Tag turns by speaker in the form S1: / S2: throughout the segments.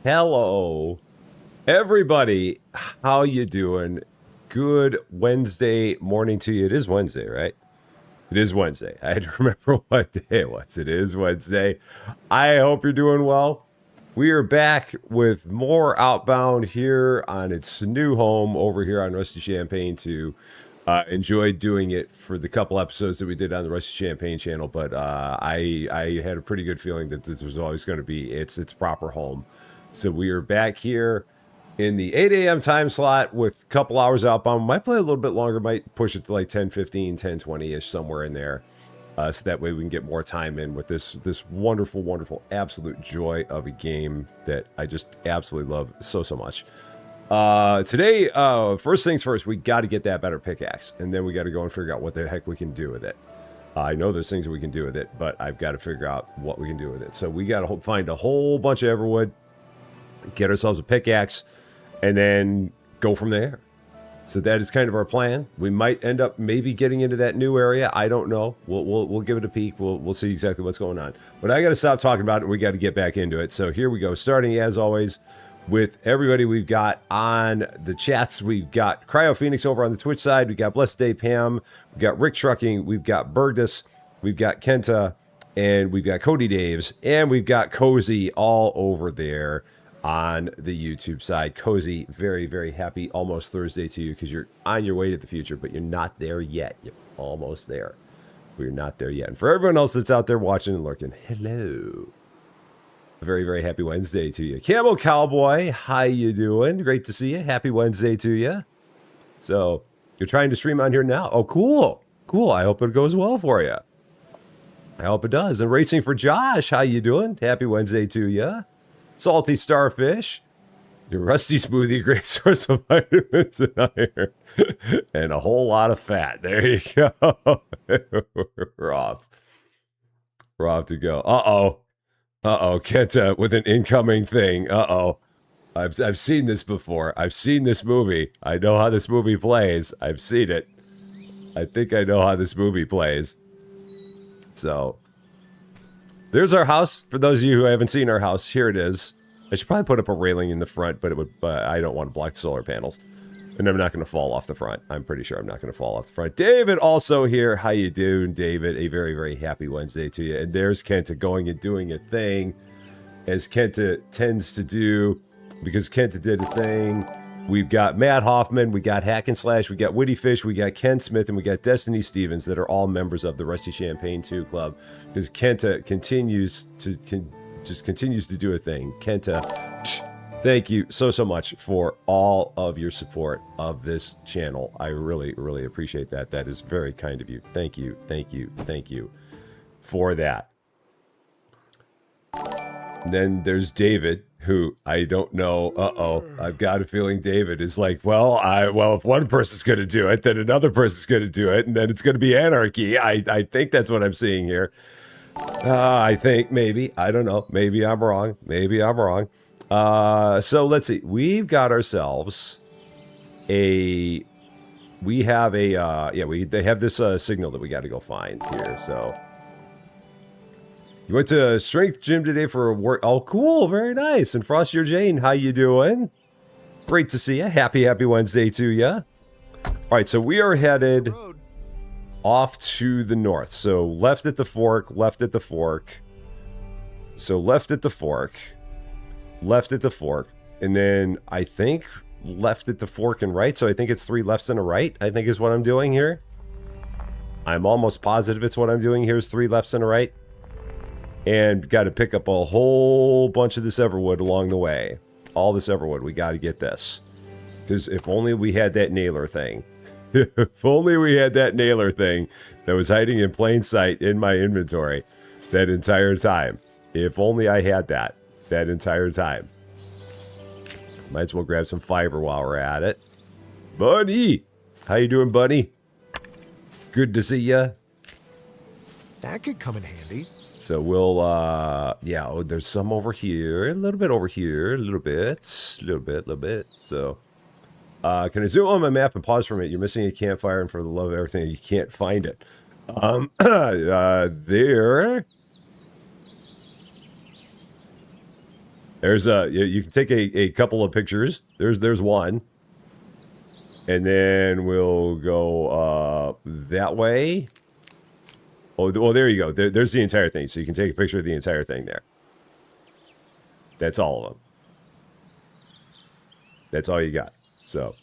S1: Hello, everybody. How you doing? Good Wednesday morning to you. It is Wednesday, right? It is Wednesday. I had to remember what day it was. It is Wednesday. I hope you're doing well. We are back with more Outbound here on its new home over here on Rusty Champaign Two. Enjoyed doing it for the couple episodes that we did on the Rusty Champaign channel, but I had a pretty good feeling that this was always going to be its proper home. So we are back here in the 8 a.m. time slot with a couple hours Outbound. Might play a little bit longer, might push it to like 10:15, 10:20-ish, somewhere in there. So that way we can get more time in with this wonderful, wonderful, absolute joy of a game that I just absolutely love so much. Today, first things first, we got to get that better pickaxe, and then we got to go and figure out what the heck we can do with it. I know there's things that we can do with it, but I've got to figure out what we can do with it. So we got to find a whole bunch of everwood, get ourselves a pickaxe, and then go from there. So that is kind of our plan. We might end up maybe getting into that new area. I don't know. We'll give it a peek. We'll see exactly what's going on. But I got to stop talking about it. We got to get back into it. So here we go. Starting as always with everybody we've got on the chats. We've got Cryo Phoenix over on the Twitch side. We got Blessed Day Pam. We've got Rick Trucking. We've got Bergdus. We've got Kenta. And we've got Cody Daves. And we've got Cozy all over there on the YouTube side. Cozy, very, very happy almost Thursday to you because you're on your way to the future, but you're not there yet. You're almost there. We're not there yet. And for everyone else that's out there watching and lurking, hello. A very, very happy Wednesday to you. Camo Cowboy, how you doing? Great to see you. Happy Wednesday to you. So, you're trying to stream on here now? Oh, cool. Cool. I hope it goes well for you. I hope it does. And Racing for Josh, how you doing? Happy Wednesday to you. Salty Starfish, your Rusty Smoothie, great source of vitamins and iron, and a whole lot of fat. There you go. We're off. We're off to go. Kenta with an incoming thing. I've seen this before. I've seen this movie. I know how this movie plays. I've seen it. I think I know how this movie plays. So there's our house. For those of you who haven't seen our house, here it is. I should probably put up a railing in the front, but I don't want to block the solar panels. And I'm not going to fall off the front. I'm pretty sure I'm not going to fall off the front. David also here. How you doing, David? A very, very happy Wednesday to you. And there's Kenta going and doing a thing, as Kenta tends to do, because Kenta did a thing. We've got Matt Hoffman, we got Hack and Slash, we got Witty Fish, we got Ken Smith, and we got Destiny Stevens that are all members of the Rusty Champaign 2 Club. Because Kenta continues to do a thing. Kenta, thank you so much for all of your support of this channel. I really, really appreciate that. That is very kind of you. Thank you for that. And then there's David, who I don't know. I've got a feeling David is like, well, if one person's going to do it, then another person's going to do it, and then it's going to be anarchy. I think that's what I'm seeing here. I think maybe. I don't know. Maybe I'm wrong. So let's see. We've got ourselves they have this signal that we got to go find here, so. You went to strength gym today for a work. Oh, cool. Very nice. And Frostier Jane, how you doing? Great to see you. Happy Wednesday to you. All right, so we are headed off to the north. So left at the fork. So left at the fork. And then I think left at the fork and right. So I think it's 3 lefts and a right, I think is what I'm doing here. I'm almost positive it's what I'm doing here is 3 lefts and a right. And got to pick up a whole bunch of this everwood along the way. All this everwood. We got to get this. Because if only we had that nailer thing. If only we had that nailer thing that was hiding in plain sight in my inventory that entire time. If only I had that entire time. Might as well grab some fiber while we're at it. Buddy! How you doing, buddy? Good to see ya.
S2: That could come in handy.
S1: So we'll, there's some over here, a little bit over here, a little bit. So, can I zoom on my map and pause for a minute? You're missing a campfire, and for the love of everything, you can't find it. There. There's you can take a couple of pictures. There's one. And then we'll go that way. Oh, well, there you go. There's the entire thing. So you can take a picture of the entire thing there. That's all of them. That's all you got. So,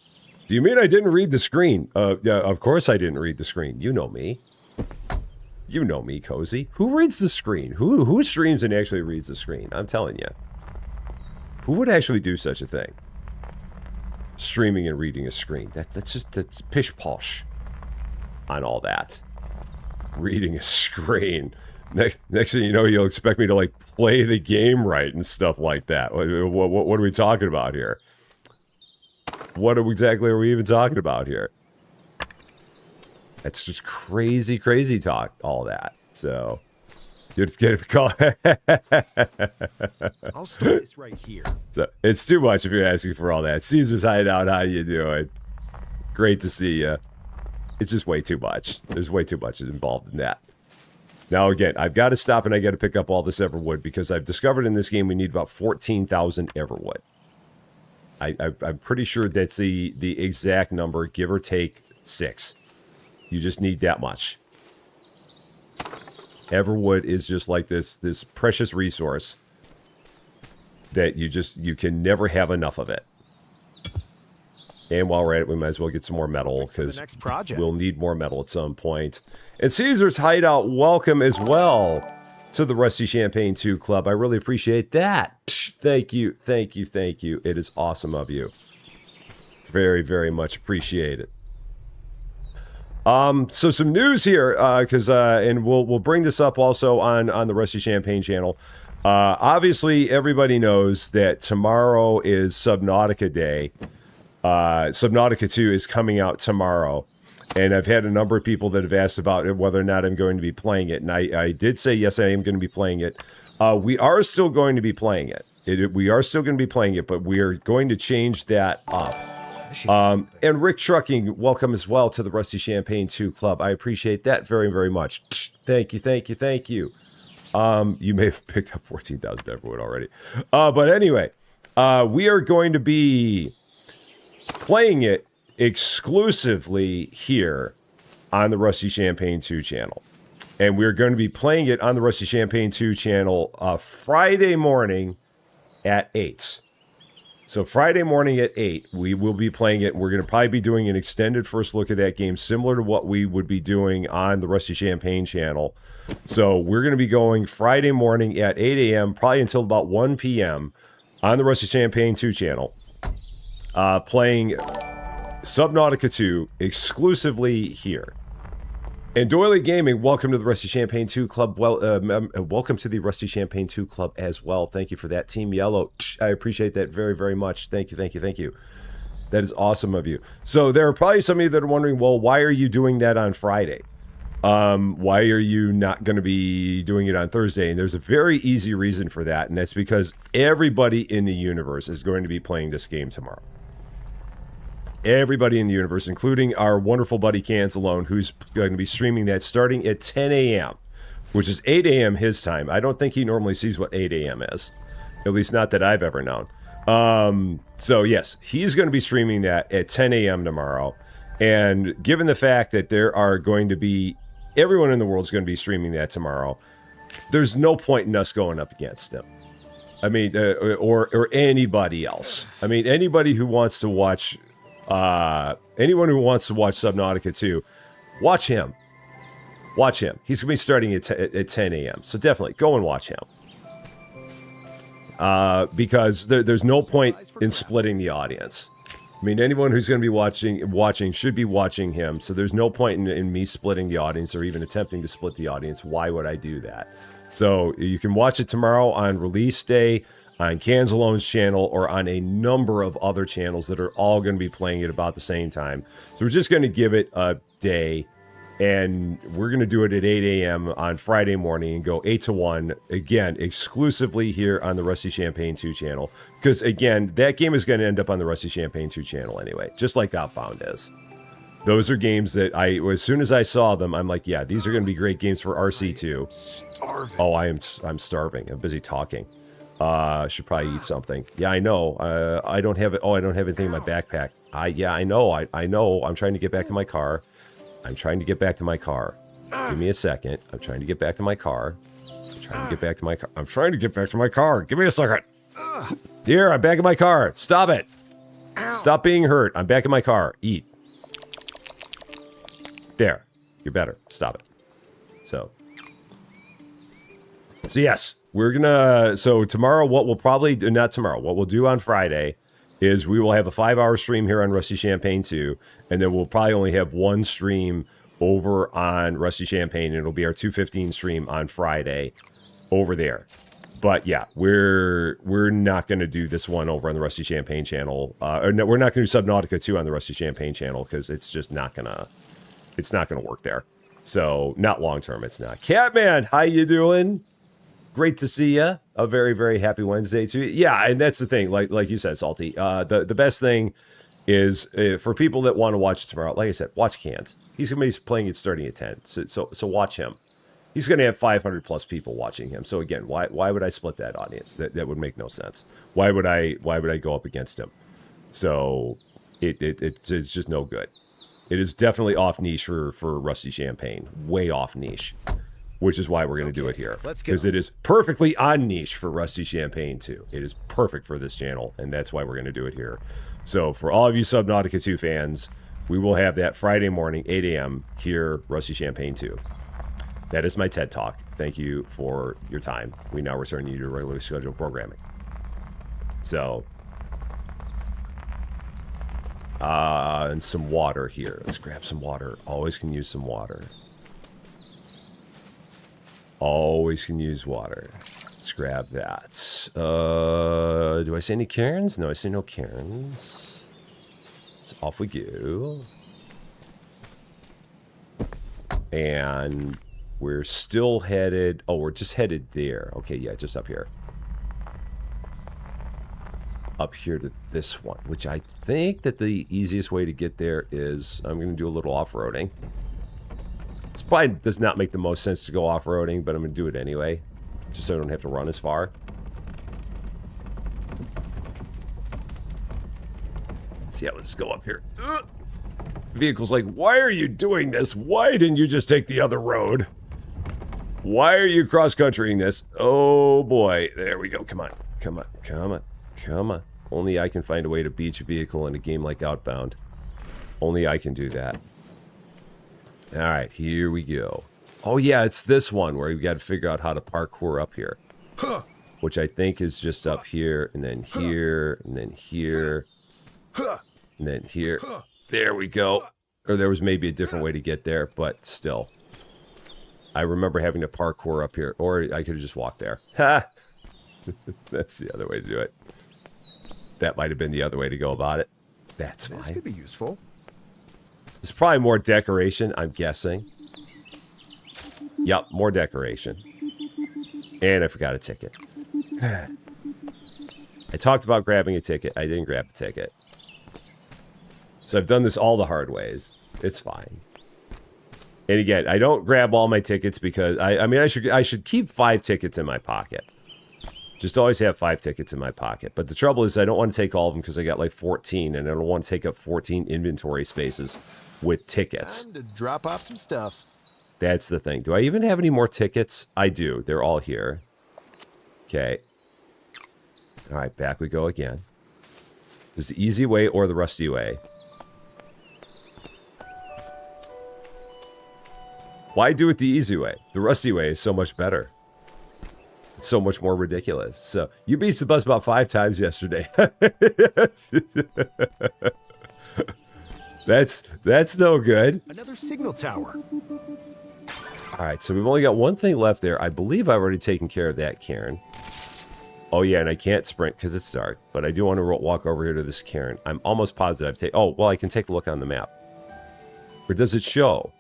S1: do you mean I didn't read the screen? Yeah, of course I didn't read the screen. You know me. You know me, Cozy. Who reads the screen? Who streams and actually reads the screen? I'm telling you. Who would actually do such a thing? Streaming and reading a screen. That's pish posh on all that. Reading a screen. Next thing you know, you'll expect me to like play the game right and stuff like that. What are we talking about here? What exactly are we even talking about here? That's just crazy talk, all that. So, you'd get a call.
S2: I'll start this right here.
S1: So, it's too much if you're asking for all that. Caesar's Hideout, how you doing? Great to see you. It's just way too much. There's way too much involved in that. Now, again, I've got to stop and I got to pick up all this Everwood because I've discovered in this game we need about 14,000 Everwood. I'm pretty sure that's the exact number, give or take 6. You just need that much. Everwood is just like this precious resource that you can never have enough of it. And while we're at it, we might as well get some more metal because we'll need more metal at some point. And Caesar's Hideout, welcome as well to the Rusty Champaign 2 Club. I really appreciate that. Thank you. It is awesome of you. Very, very much appreciated. So some news here, and we'll bring this up also on the Rusty Champaign channel. Obviously, everybody knows that tomorrow is Subnautica Day. Subnautica 2 is coming out tomorrow. And I've had a number of people that have asked about it, whether or not I'm going to be playing it. And I did say, yes, I am going to be playing it. We are still going to be playing it. We are still going to be playing it, but we are going to change that up. And Rick Trucking, welcome as well to the Rusty Champaign 2 Club. I appreciate that very, very much. Thank you. You may have picked up 14,000 Everwood already. But anyway, we are going to be playing it exclusively here on the Rusty Champaign 2 channel. And we're going to be playing it on the Rusty Champaign 2 channel Friday morning at 8. So Friday morning at 8, we will be playing it. We're going to probably be doing an extended first look at that game, similar to what we would be doing on the Rusty Champaign channel. So we're going to be going Friday morning at 8 a.m., probably until about 1 p.m. on the Rusty Champaign 2 channel, playing Subnautica 2 exclusively here. And Doily Gaming, welcome to the Rusty Champaign 2 Club. Welcome to the Rusty Champaign 2 Club as well. Thank you for that, Team Yellow. I appreciate that very, very much. Thank you. That is awesome of you. So there are probably some of you that are wondering, well, why are you doing that on Friday? Why are you not going to be doing it on Thursday? And there's a very easy reason for that, and that's because everybody in the universe is going to be playing this game tomorrow. Everybody in the universe, including our wonderful buddy Cancelone, who's going to be streaming that starting at 10 a.m., which is 8 a.m. his time. I don't think he normally sees what 8 a.m. is, at least not that I've ever known. So yes, he's going to be streaming that at 10 a.m. tomorrow. And given the fact that there are going to be, everyone in the world is going to be streaming that tomorrow, there's no point in us going up against him. I mean, or anybody else. I mean, anybody who wants to watch... anyone who wants to watch Subnautica 2, watch him. Watch him. He's going to be starting at 10 a.m. So definitely go and watch him. Because there's no point in splitting the audience. I mean, anyone who's going to be watching should be watching him. So there's no point in me splitting the audience or even attempting to split the audience. Why would I do that? So you can watch it tomorrow on release day, on Canzelone's channel, or on a number of other channels that are all going to be playing it about the same time. So we're just going to give it a day, and we're going to do it at 8 a.m. on Friday morning and go 8 to 1, again, exclusively here on the Rusty Champaign 2 channel. Because, again, that game is going to end up on the Rusty Champaign 2 channel anyway, just like Outbound is. Those are games that as soon as I saw them, I'm like, yeah, these are going to be great games for RC2. Oh, I'm starving. I'm busy talking. Should probably eat something. Yeah, I know. I don't have it. Oh, I don't have anything in my backpack. Yeah, I know. I know. I'm trying to get back to my car. I'm trying to get back to my car. Give me a second. I'm trying to get back to my car. I'm trying to get back to my car. I'm trying to get back to my car. Give me a second. Here, I'm back in my car. Stop it. Stop being hurt. I'm back in my car. Eat. There. You're better. Stop it. So yes, we're gonna, so tomorrow, what we'll probably do, not tomorrow, what we'll do on Friday is we will have a 5-hour stream here on Rusty Champaign 2, and then we'll probably only have one stream over on Rusty Champaign, and it'll be our 2:15 stream on Friday over there. But yeah, we're not going to do this one over on the Rusty Champaign channel. Or no, we're not going to do Subnautica 2 on the Rusty Champaign channel because it's just not gonna work there. So not long term, it's not. Catman, how you doing? Great to see you. A very, very happy Wednesday to you. Yeah, and that's the thing. Like you said, Salty. The best thing is for people that want to watch it tomorrow. Like I said, watch Cant. He's going to be playing it starting at 10. So watch him. He's going to have 500 plus people watching him. So again, why would I split that audience? That would make no sense. Why would I go up against him? So it's just no good. It is definitely off niche for Rusty Champaign. Way off niche. Which is why we're going to do it here. Because it is perfectly on niche for Rusty Champaign 2. It is perfect for this channel, and that's why we're going to do it here. So for all of you Subnautica 2 fans, we will have that Friday morning, 8 a.m. here, Rusty Champaign 2. That is my TED Talk. Thank you for your time. We now return you to regularly scheduled programming. So, and some water here. Let's grab some water. Always can use some water. Always can use water. Let's grab that. Do I see any cairns? No, I see no cairns. So off we go. And we're still headed... Oh, we're just headed there. Okay, yeah, just up here. Up here to this one, which I think that the easiest way to get there is... I'm going to do a little off-roading. This probably does not make the most sense to go off-roading, but I'm going to do it anyway. Just so I don't have to run as far. So yeah, let's go up here. Vehicle's like, why are you doing this? Why didn't you just take the other road? Why are you cross-countrying this? Oh boy, there we go. Come on, come on, come on, come on. Only I can find a way to beach a vehicle in a game like Outbound. Only I can do that. All right, here we go. Oh yeah, it's this one where we've got to figure out how to parkour up here. Which I think is just up here, and then here, and then here, and then here. There we go. Or there was maybe a different way to get there, but still. I remember having to parkour up here, or I could have just walked there. Ha! That's the other way to do it. That might have been the other way to go about it. That's fine.
S2: This could be useful.
S1: It's probably more decoration, I'm guessing. Yep, more decoration. And I forgot a ticket. I talked about grabbing a ticket. I didn't grab a ticket. So I've done this all the hard ways. It's fine. And again, I don't grab all my tickets because I mean I should keep 5 tickets in my pocket. Just always have 5 tickets in my pocket. But the trouble is I don't want to take all of them because I got like 14 and I don't want to take up 14 inventory spaces with tickets.
S2: Time to drop off some stuff.
S1: That's the thing. Do I even have any more tickets? I do. They're all here. Okay. All right, back we go again. Is the easy way or the rusty way? Why do it the easy way? The rusty way is so much better. It's so much more ridiculous. So, you beat the bus about 5 times yesterday. That's no good.
S2: Another signal tower.
S1: All right, so we've only got one thing left there. I believe I've already taken care of that cairn. Oh, yeah, and I can't sprint because it's dark. But I do want to walk over here to this cairn. I'm almost positive I've taken... Oh, well, I can take a look on the map. Or does it show?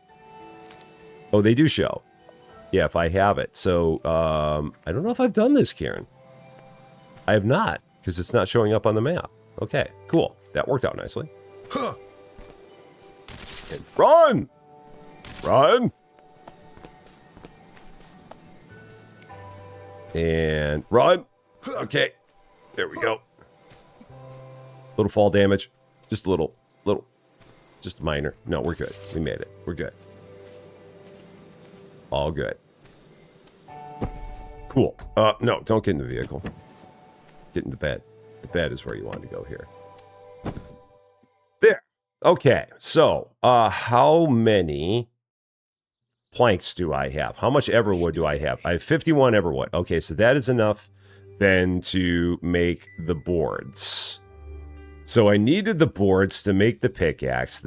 S1: Oh, they do show. Yeah, if I have it. So, I don't know if I've done this, Karen. I have not, because it's not showing up on the map. Okay, cool. That worked out nicely. Huh. And run! Run! And run! Okay. There we go. Little fall damage. Just a little. Just minor. No, we're good. We made it. We're good. All good. Cool. No, don't get in the vehicle. Get in the bed. The bed is where you want to go here. There. Okay. So, how many planks do I have? How much everwood do I have? I have 51 everwood. Okay, so that is enough then to make the boards. So I needed the boards to make the pickaxe.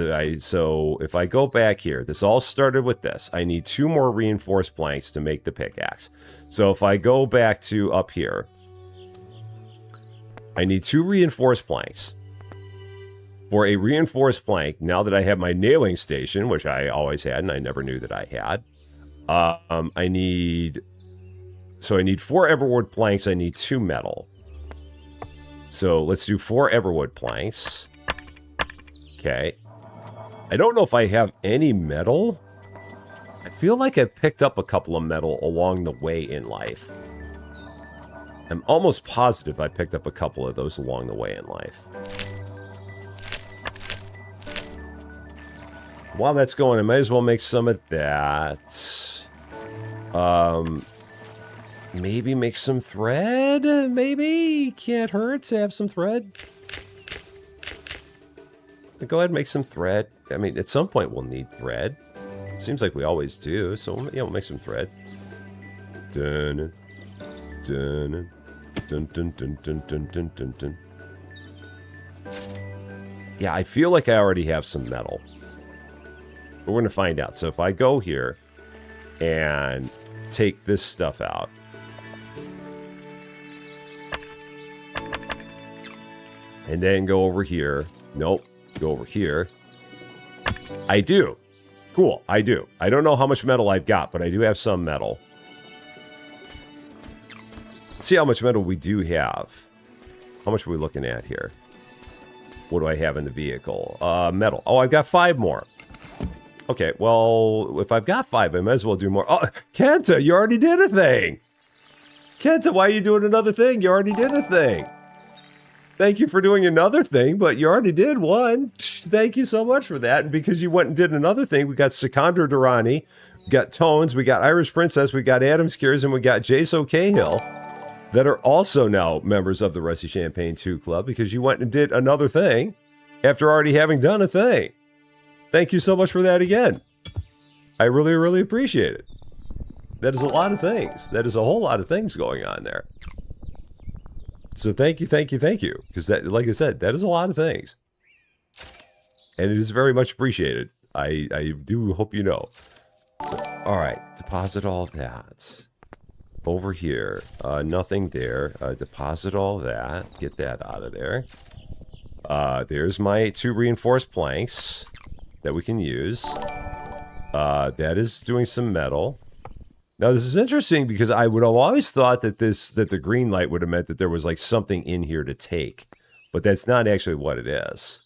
S1: So if I go back here, this all started with this. I need 2 more reinforced planks to make the pickaxe. So if I go back to up here, I need 2 reinforced planks. For a reinforced plank, now that I have my nailing station, which I always had and I never knew that I had, I need 4 everwood planks. I need 2 metal. So let's do 4 everwood planks. Okay. I don't know if I have any metal. I feel like I've picked up a couple of metal along the way in life. I'm almost positive I picked up a couple of those along the way in life. While that's going, I might as well make some of that. Maybe make some thread? Maybe? Can't hurt to have some thread. Go ahead and make some thread. I mean, at some point we'll need thread. It seems like we always do. So, yeah, we'll make some thread. Dun, dun, dun, dun, dun, dun, dun, dun, dun, dun. Yeah, I feel like I already have some metal. But we're going to find out. So if I go here and take this stuff out. And then go over here. Nope. Go over here. I do. Cool. I do. I don't know how much metal I've got, but I do have some metal. Let's see how much metal we do have. How much are we looking at here? What do I have in the vehicle? Metal. Oh, I've got 5 more. Okay, well, if I've got 5, I might as well do more. Oh, Kenta, you already did a thing. Kenta, why are you doing another thing? You already did a thing. Thank you for doing another thing, but you already did one. Thank you so much for that. And because you went and did another thing, we got Sikander Durrani, we got Tones, we got Irish Princess, we got Adams Cures, and we got Jaso Cahill that are also now members of the Rusty Champaign 2 Club because you went and did another thing after already having done a thing. Thank you so much for that again. I really, really appreciate it. That is a lot of things. That is a whole lot of things going on there. So thank you, thank you, thank you. Because that, like I said, that is a lot of things. And it is very much appreciated. I do hope you know. So, all right, deposit all that. Over here, nothing there. Deposit all that. Get that out of there. There's my 2 reinforced planks that we can use. That is doing some metal. Now, this is interesting because I would have always thought that the green light would have meant that there was like something in here to take. But that's not actually what it is.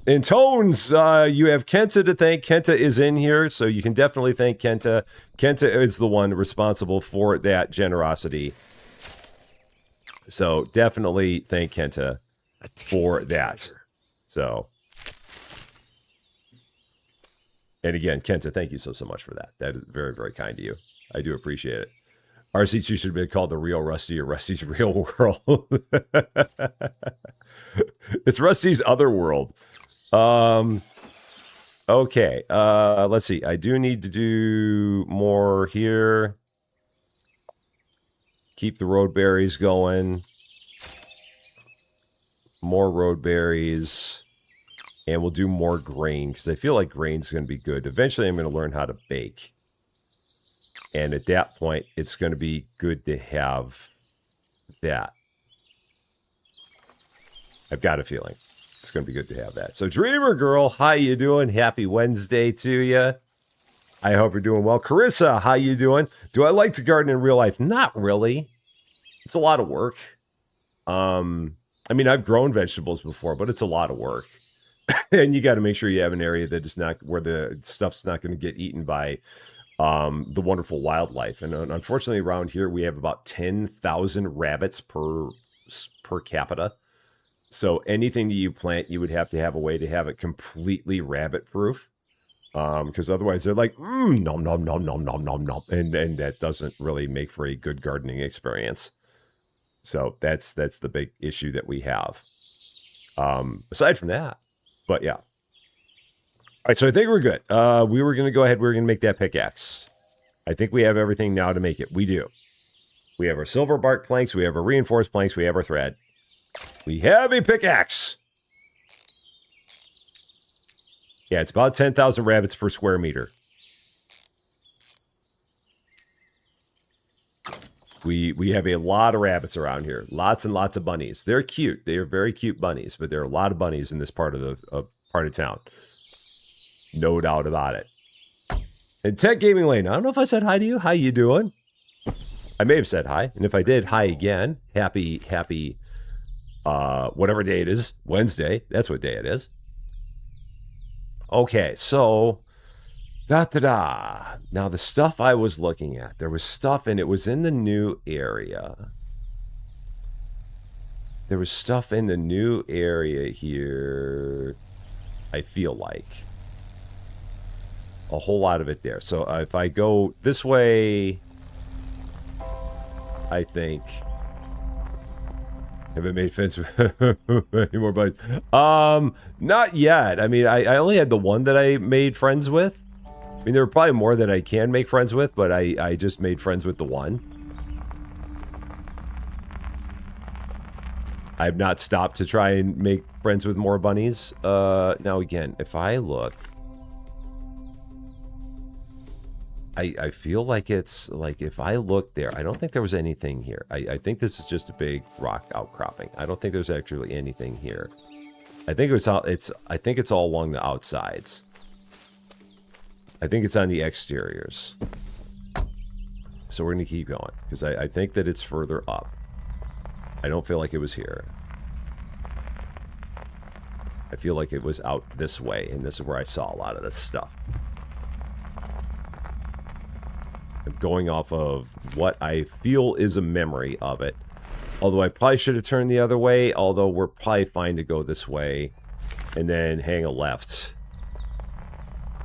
S1: In Tones, you have Kenta to thank. Kenta is in here, so you can definitely thank Kenta. Kenta is the one responsible for that generosity. So definitely thank Kenta for that. So, and again, Kenta, thank you so much for that. That is very, very kind to you. I do appreciate it. RC2 should have been called the Real Rusty or Rusty's Real World. It's Rusty's Other World. Okay, let's see. I do need to do more here. Keep the road berries going. More road berries. And we'll do more grain, because I feel like grain's going to be good. Eventually, I'm going to learn how to bake. And at that point, it's going to be good to have that. I've got a feeling. It's going to be good to have that. So, Dreamer Girl, how you doing? Happy Wednesday to you. I hope you're doing well. Carissa, how you doing? Do I like to garden in real life? Not really. It's a lot of work. I mean, I've grown vegetables before, but it's a lot of work. And you got to make sure you have an area that is not where the stuff's not going to get eaten by the wonderful wildlife. And unfortunately, around here, we have about 10,000 rabbits per capita. So anything that you plant, you would have to have a way to have it completely rabbit-proof. Because otherwise they're like, nom, nom, nom, nom, nom, nom, nom. And that doesn't really make for a good gardening experience. So that's the big issue that we have. Aside from that, but yeah. All right, so I think we're good. We were going to go ahead. We were going to make that pickaxe. I think we have everything now to make it. We do. We have our silver bark planks. We have our reinforced planks. We have our thread. We have a pickaxe. Yeah, it's about 10,000 rabbits per square meter. We have a lot of rabbits around here. Lots and lots of bunnies. They're cute. They are very cute bunnies, but there are a lot of bunnies in this part of town. No doubt about it. And Tech Gaming Lane, I don't know if I said hi to you. How you doing? I may have said hi, and if I did, hi again. Happy, whatever day it is. Wednesday. That's what day it is. Okay, so Now the stuff I was looking at, there was stuff, and it was in the new area. There was stuff in the new area here, I feel like. A whole lot of it there. So if I go this way, I think... Have I made friends with any more buddies? Not yet. I mean, I only had the one that I made friends with. I mean, there are probably more that I can make friends with, but I just made friends with the one. I have not stopped to try and make friends with more bunnies. Now again, if I look... I feel like it's like if I look there, I don't think there was anything here. I think this is just a big rock outcropping. I don't think there's actually anything here. I think I think it's all along the outsides. I think it's on the exteriors. So we're gonna keep going because I think that it's further up. I don't feel like it was here. I feel like it was out this way, and this is where I saw a lot of this stuff. I'm going off of what I feel is a memory of it. Although I probably should have turned the other way, although we're probably fine to go this way and then hang a left.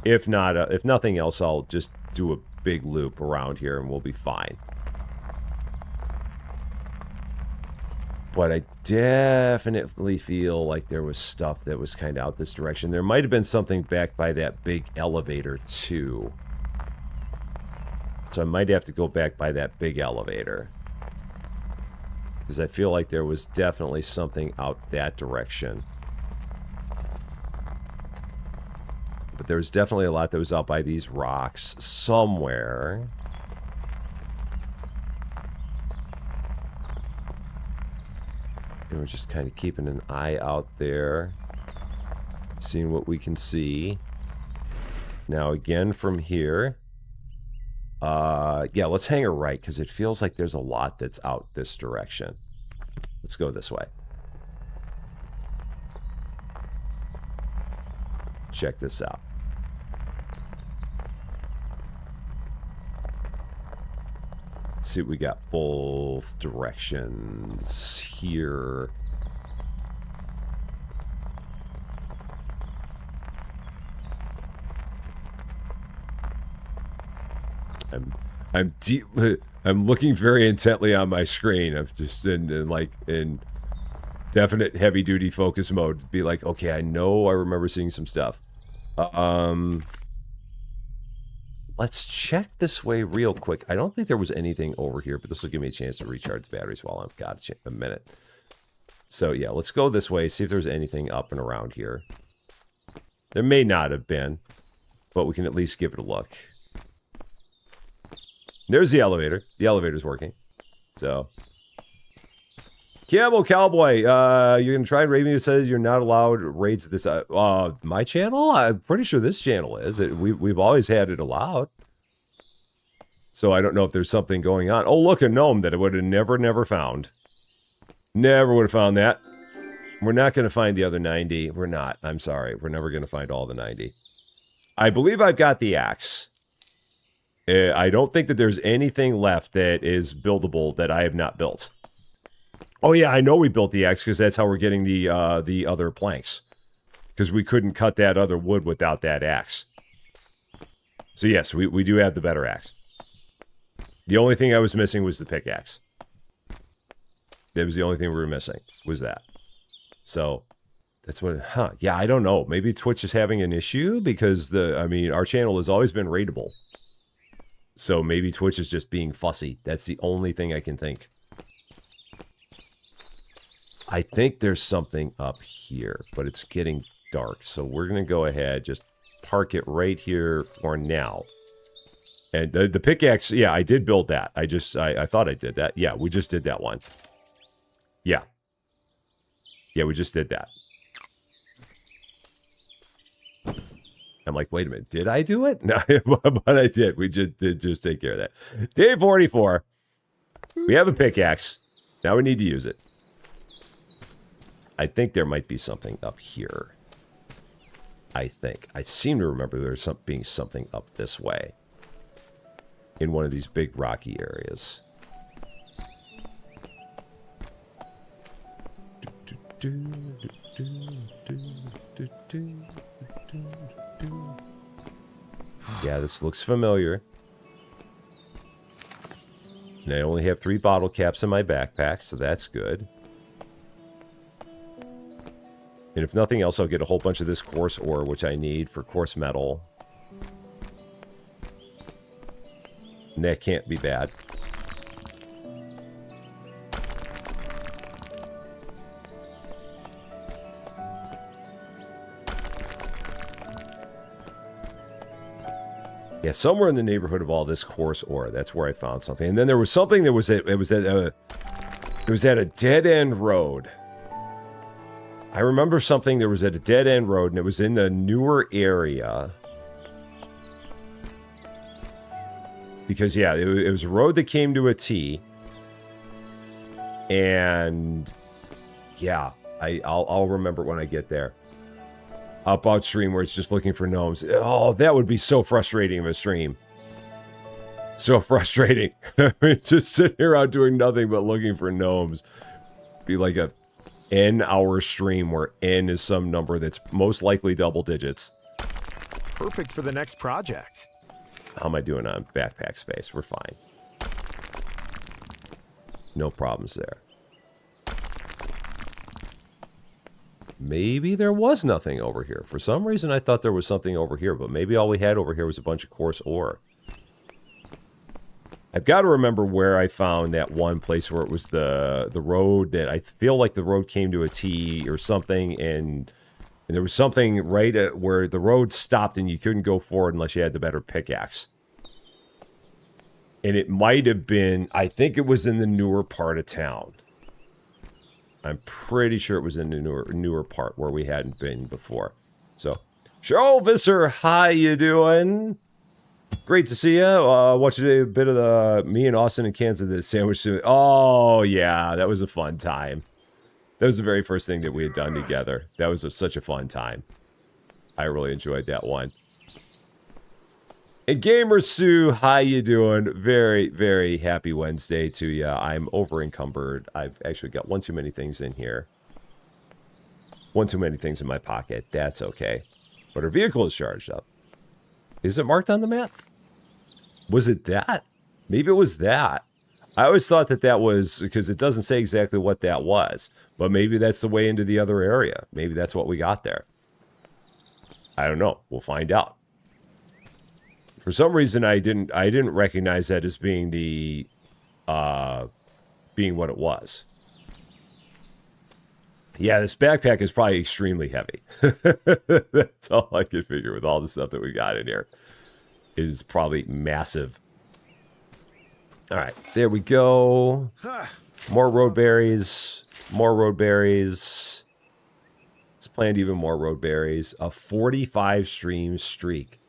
S1: If not, if nothing else, I'll just do a big loop around here and we'll be fine. But I definitely feel like there was stuff that was kind of out this direction. There might have been something back by that big elevator too. So I might have to go back by that big elevator. Because I feel like there was definitely something out that direction. But there was definitely a lot that was out by these rocks somewhere. And we're just kind of keeping an eye out there. Seeing what we can see. Now again from here. Yeah, let's hang a right, because it feels like there's a lot that's out this direction. Let's go this way. Check this out. Let's see what we got both directions here. I'm looking very intently on my screen. I'm just in definite heavy duty focus mode. Be like, okay, I remember seeing some stuff. Let's check this way real quick. I don't think there was anything over here, but this will give me a chance to recharge the batteries while I've got a minute. So yeah, let's go this way, see if there's anything up and around here. There may not have been, but we can at least give it a look. There's the elevator. The elevator's working. So. Camel Cowboy, you're going to try and raid me. It says you're not allowed raids this. My channel? I'm pretty sure this channel is. We've always had it allowed. So I don't know if there's something going on. Oh, look, a gnome that I would have never found. Never would have found that. We're not going to find the other 90. We're not. I'm sorry. We're never going to find all the 90. I believe I've got the axe. I don't think that there's anything left that is buildable that I have not built. Oh yeah, I know we built the axe because that's how we're getting the other planks. Because we couldn't cut that other wood without that axe. So yes, we do have the better axe. The only thing I was missing was the pickaxe. That was the only thing we were missing, was that. So, that's what, yeah, I don't know. Maybe Twitch is having an issue because our channel has always been rateable. So maybe Twitch is just being fussy. That's the only thing I can think. I think there's something up here, but it's getting dark. So we're going to go ahead, just park it right here for now. And the pickaxe, yeah, I did build that. I thought I did that. Yeah, we just did that one. Yeah. Yeah, we just did that. I'm like, wait a minute, did I do it? No, but I did. We did just take care of that. Day 44. We have a pickaxe. Now we need to use it. I think there might be something up here. I think. I seem to remember there's being something up this way. In one of these big rocky areas. Yeah, this looks familiar. And I only have 3 bottle caps in my backpack, so that's good. And if nothing else, I'll get a whole bunch of this coarse ore, which I need for coarse metal. And that can't be bad. Yeah, somewhere in the neighborhood of all this coarse ore, that's where I found something. And then there was something that was at a dead end road. I remember something that was at a dead end road, and it was in the newer area. Because yeah, it was a road that came to a T. And yeah, I'll remember when I get there. Outbound stream where it's just looking for gnomes. Oh, that would be so frustrating of a stream. So frustrating. Just sitting here out doing nothing but looking for gnomes. Be like a N-hour stream where N is some number that's most likely double digits.
S2: Perfect for the next project.
S1: How am I doing on backpack space? We're fine. No problems there. Maybe there was nothing over here. For some reason, I thought there was something over here, but maybe all we had over here was a bunch of coarse ore. I've got to remember where I found that one place where it was the road that I feel like the road came to a T or something, and there was something right at where the road stopped and you couldn't go forward unless you had the better pickaxe. And it might have been, I think it was in the newer part of town. I'm pretty sure it was in the newer part where we hadn't been before. So, Cheryl Visser, how you doing? Great to see you. Watching a bit of the me and Austin and Kansas the sandwich. Oh yeah, that was a fun time. That was the very first thing that we had done together. That was such a fun time. I really enjoyed that one. And Gamer Sue, how you doing? Very, very happy Wednesday to you. I'm over encumbered. I've actually got one too many things in here. One too many things in my pocket. That's okay. But our vehicle is charged up. Is it marked on the map? Was it that? Maybe it was that. I always thought that that was, because it doesn't say exactly what that was. But maybe that's the way into the other area. Maybe that's what we got there. I don't know. We'll find out. For some reason, I didn't recognize that as being the, being what it was. Yeah, this backpack is probably extremely heavy. That's all I can figure with all the stuff that we got in here. It is probably massive. All right, there we go. More road berries. More road berries. Let's plant even more road berries. A 45 stream streak.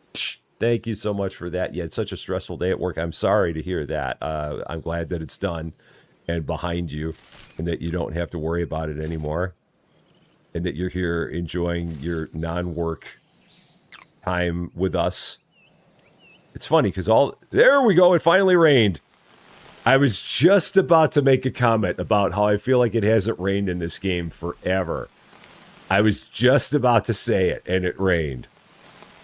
S1: Thank you so much for that. You had such a stressful day at work. I'm sorry to hear that. I'm glad that it's done and behind you and that you don't have to worry about it anymore. And that you're here enjoying your non-work time with us. It's funny because there we go. It finally rained. I was just about to make a comment about how I feel like it hasn't rained in this game forever. I was just about to say it, and it rained.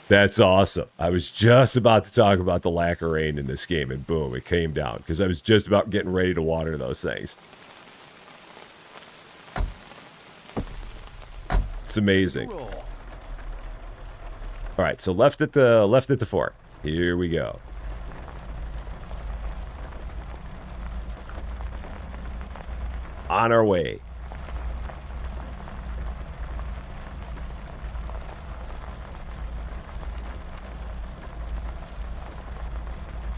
S1: That's awesome. I was just about to talk about the lack of rain in this game, and boom, it came down because I was just about getting ready to water those things. It's amazing. All right, so left at the fork. Here we go. On our way.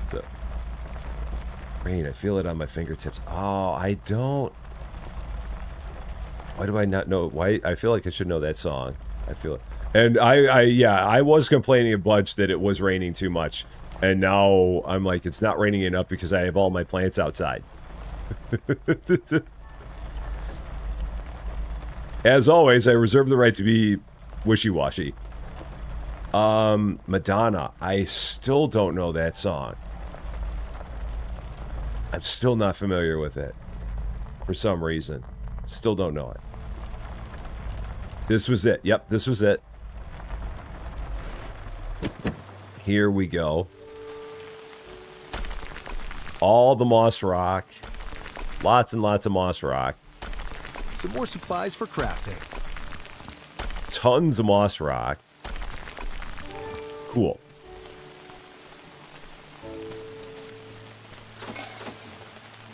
S1: So, rain, I feel it on my fingertips. Oh, I don't. Why do I not know? Why? I feel like I should know that song. I feel it. And I was complaining a bunch that it was raining too much. And now I'm like, it's not raining enough because I have all my plants outside. As always, I reserve the right to be wishy-washy. Madonna. I still don't know that song. I'm still not familiar with it. For some reason. Still don't know it. This was it. Yep, this was it. Here we go. All the moss rock. Lots and lots of moss rock.
S2: Some more supplies for crafting.
S1: Tons of moss rock. Cool.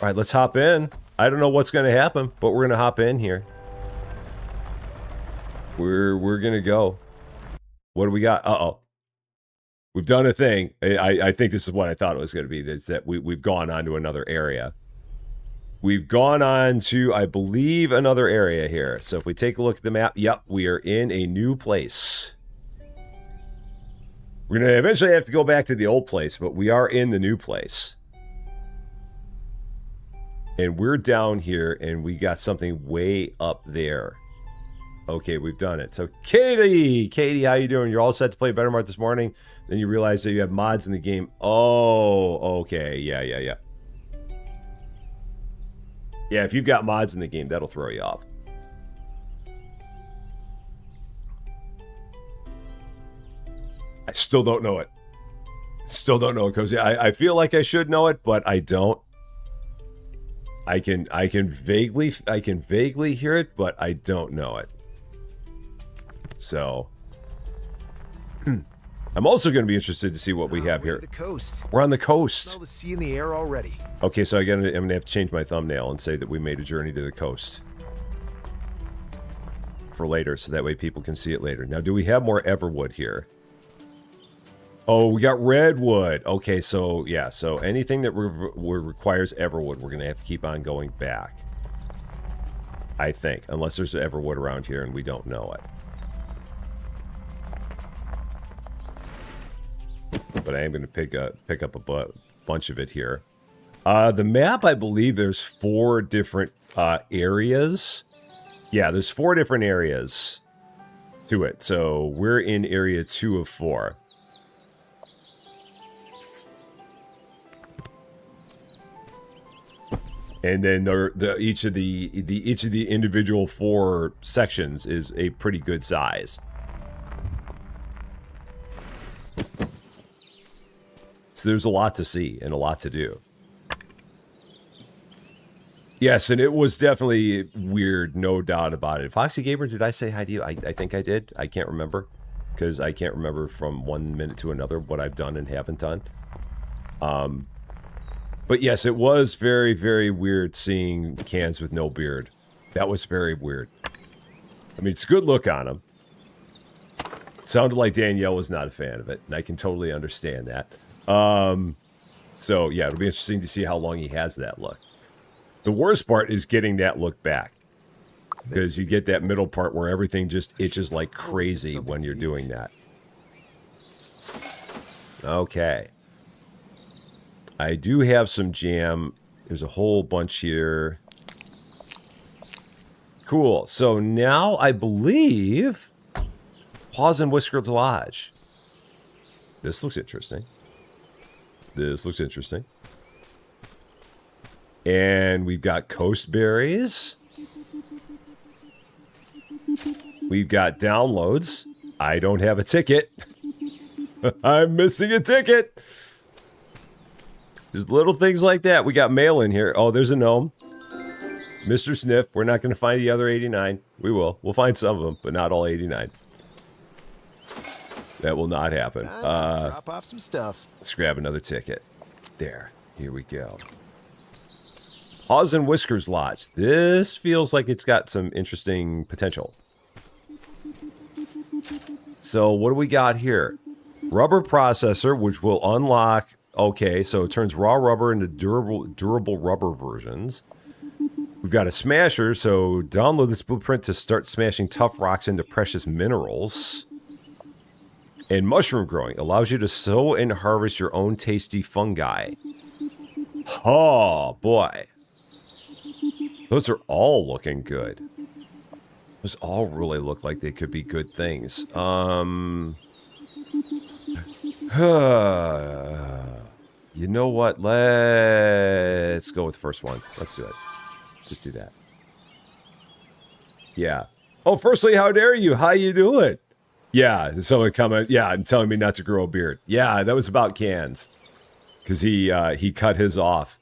S1: All right, let's hop in. I don't know what's going to happen, but we're going to hop in here. We're going to go. What do we got? Uh-oh. We've done a thing. I think this is what I thought it was going to be. That we've gone on to another area. We've gone on to, I believe, another area here. So if we take a look at the map, yep, we are in a new place. We're going to eventually have to go back to the old place, but we are in the new place. And we're down here, and we got something way up there. Okay, we've done it. So, Katie, how you doing? You're all set to play Better Mart this morning. Then you realize that you have mods in the game. Oh, okay. Yeah. Yeah, if you've got mods in the game, that'll throw you off. I still don't know it. Still don't know it, Cozy. I feel like I should know it, but I don't. I can vaguely hear it, but I don't know it. So, I'm also going to be interested to see what we have here.
S2: The coast.
S1: We're on the coast.
S2: Smell the sea in the air already.
S1: Okay, so I'm going to have to change my thumbnail and say that we made a journey to the coast for later, so that way people can see it later. Now, do we have more Everwood here? Oh, we got redwood. Okay, so yeah, so anything that requires Everwood, we're going to have to keep on going back. I think, unless there's Everwood around here and we don't know it. But I am going to pick up a bunch of it here. The map, I believe there's 4 different areas. Yeah, there's 4 different areas to it. So we're in area 2 of 4. And then each of the individual 4 sections is a pretty good size. So there's a lot to see and a lot to do. Yes, and it was definitely weird, no doubt about it. Foxy Gamer, did I say hi to you? I think I did. I can't remember. Because I can't remember from one minute to another what I've done and haven't done. But yes, it was very, very weird seeing cans with no beard. That was very weird. I mean, it's a good look on him. Sounded like Danielle was not a fan of it, and I can totally understand that. So, yeah, it'll be interesting to see how long he has that look. The worst part is getting that look back. Because you get that middle part where everything just itches like crazy when you're doing that. Okay. I do have some jam. There's a whole bunch here. Cool. So now I believe Paws and Whisker Lodge. This looks interesting. This looks interesting. And we've got coast berries. We've got downloads. I don't have a ticket. I'm missing a ticket. Just little things like that. We got mail in here. Oh, there's a gnome. Mr. Sniff. We're not going to find the other 89. We will. We'll find some of them, but not all 89. That will not happen.
S2: Drop off some stuff.
S1: Let's grab another ticket. There. Here we go. Paws and Whiskers Lodge. This feels like it's got some interesting potential. So what do we got here? Rubber processor, which will unlock... Okay, so it turns raw rubber into durable rubber versions. We've got a smasher, so download this blueprint to start smashing tough rocks into precious minerals. And mushroom growing allows you to sow and harvest your own tasty fungi. Oh, boy. Those are all looking good. Those all really look like they could be good things. You know what? Let's go with the first one. Let's do it. Just do that. Yeah. Oh, firstly, how dare you? How you doing? Yeah, someone comment. Yeah, I'm telling me not to grow a beard. Yeah, that was about cans. Because he cut his off.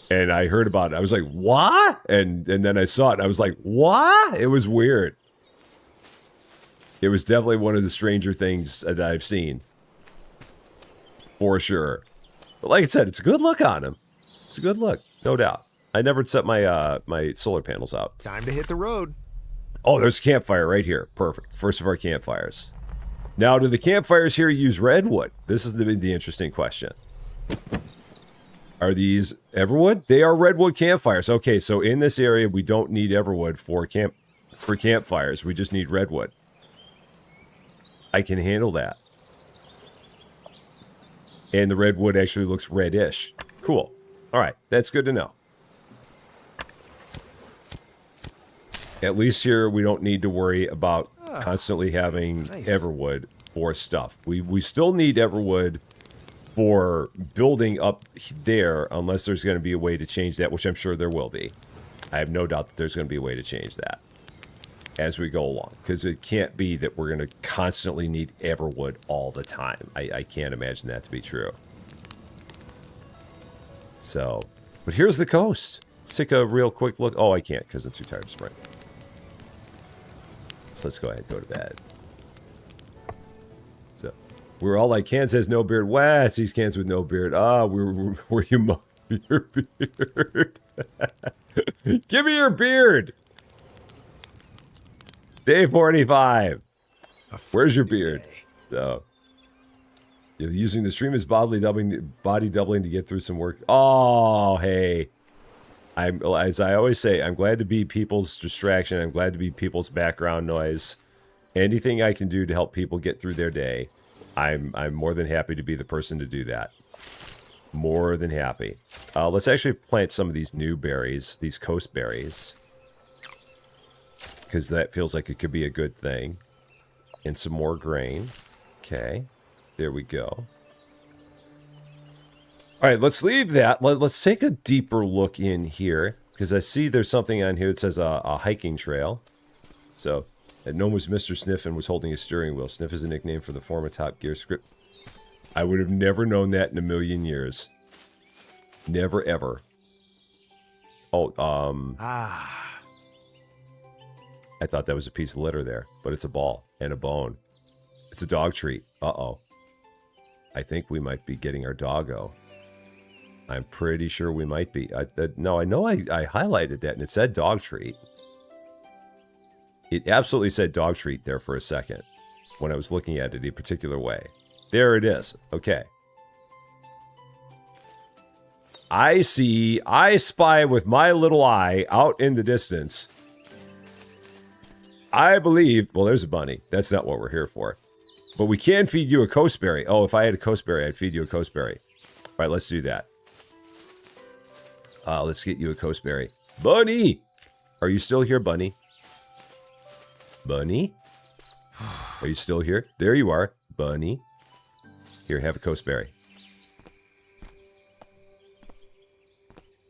S1: And I heard about it. I was like, what? And then I saw it. And I was like, what? It was weird. It was definitely one of the stranger things that I've seen. For sure. But like I said, it's a good look on him. It's a good look. No doubt. I never set my my solar panels out.
S2: Time to hit the road.
S1: Oh, there's a campfire right here. Perfect. First of our campfires. Now, do the campfires here use redwood? This is the interesting question. Are these everwood? They are redwood campfires. Okay, so in this area, we don't need everwood for campfires. We just need redwood. I can handle that. And the redwood actually looks reddish. Cool. All right, that's good to know. At least here, we don't need to worry about constantly having everwood for stuff. We still need everwood for building up there, unless there's going to be a way to change that, which I'm sure there will be. I have no doubt that there's going to be a way to change that as we go along, because it can't be that we're going to constantly need everwood all the time. I can't imagine that to be true. So, but here's the coast. Let's take a real quick look. Oh, I can't because I'm too tired to sprint. So let's go ahead and go to bed. So we're all like, Cans has no beard. Wow, it's these cans with no beard. Ah, were you mowing your beard? Give me your beard. Day 45. Where's your beard? So you're using the stream as body doubling to get through some work. Oh, hey. As I always say, I'm glad to be people's distraction. I'm glad to be people's background noise. Anything I can do to help people get through their day, I'm more than happy to be the person to do that. More than happy. Let's actually plant some of these new berries, these coast berries, because that feels like it could be a good thing. And some more grain. Okay, there we go. All right, let's leave that. Let's take a deeper look in here, because I see there's something on here that says a hiking trail. So, gnome was Mr. Sniff and was holding a steering wheel. Sniff is a nickname for the former Top Gear script. I would have never known that in a million years. Never, ever. Oh, I thought that was a piece of litter there, but it's a ball and a bone. It's a dog treat. Uh-oh. I think we might be getting our doggo. I'm pretty sure we might be. No, I know I highlighted that and it said dog treat. It absolutely said dog treat there for a second when I was looking at it a particular way. There it is. Okay. I spy with my little eye out in the distance. I believe, well, there's a bunny. That's not what we're here for. But we can feed you a coastberry. Oh, if I had a coastberry, I'd feed you a coastberry. All right, let's do that. Let's get you a coastberry. Bunny! Are you still here, Bunny? Bunny? Are you still here? There you are, Bunny. Here, have a coastberry.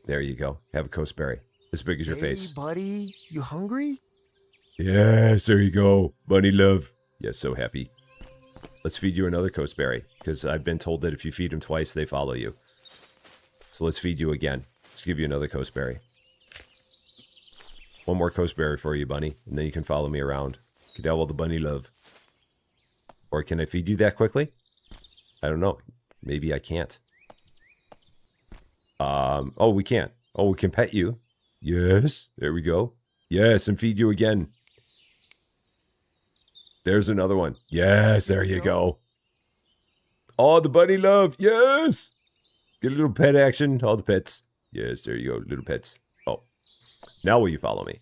S1: There you go. Have a coastberry. As big as your face.
S2: Hey, buddy. You hungry?
S1: Yes, there you go. Bunny love. Yes, so happy. Let's feed you another coastberry. Because I've been told that if you feed them twice, they follow you. So let's feed you again. Let's give you another coastberry. One more coastberry for you, bunny. And then you can follow me around. Get out all the bunny love. Or can I feed you that quickly? I don't know. Maybe I can't. Oh, we can. Oh, we can pet you. Yes. There we go. Yes, and feed you again. There's another one. Yes, there you go. Oh, the bunny love. Yes. Get a little pet action. All the pets. Yes, there you go. Little pets. Oh. Now will you follow me?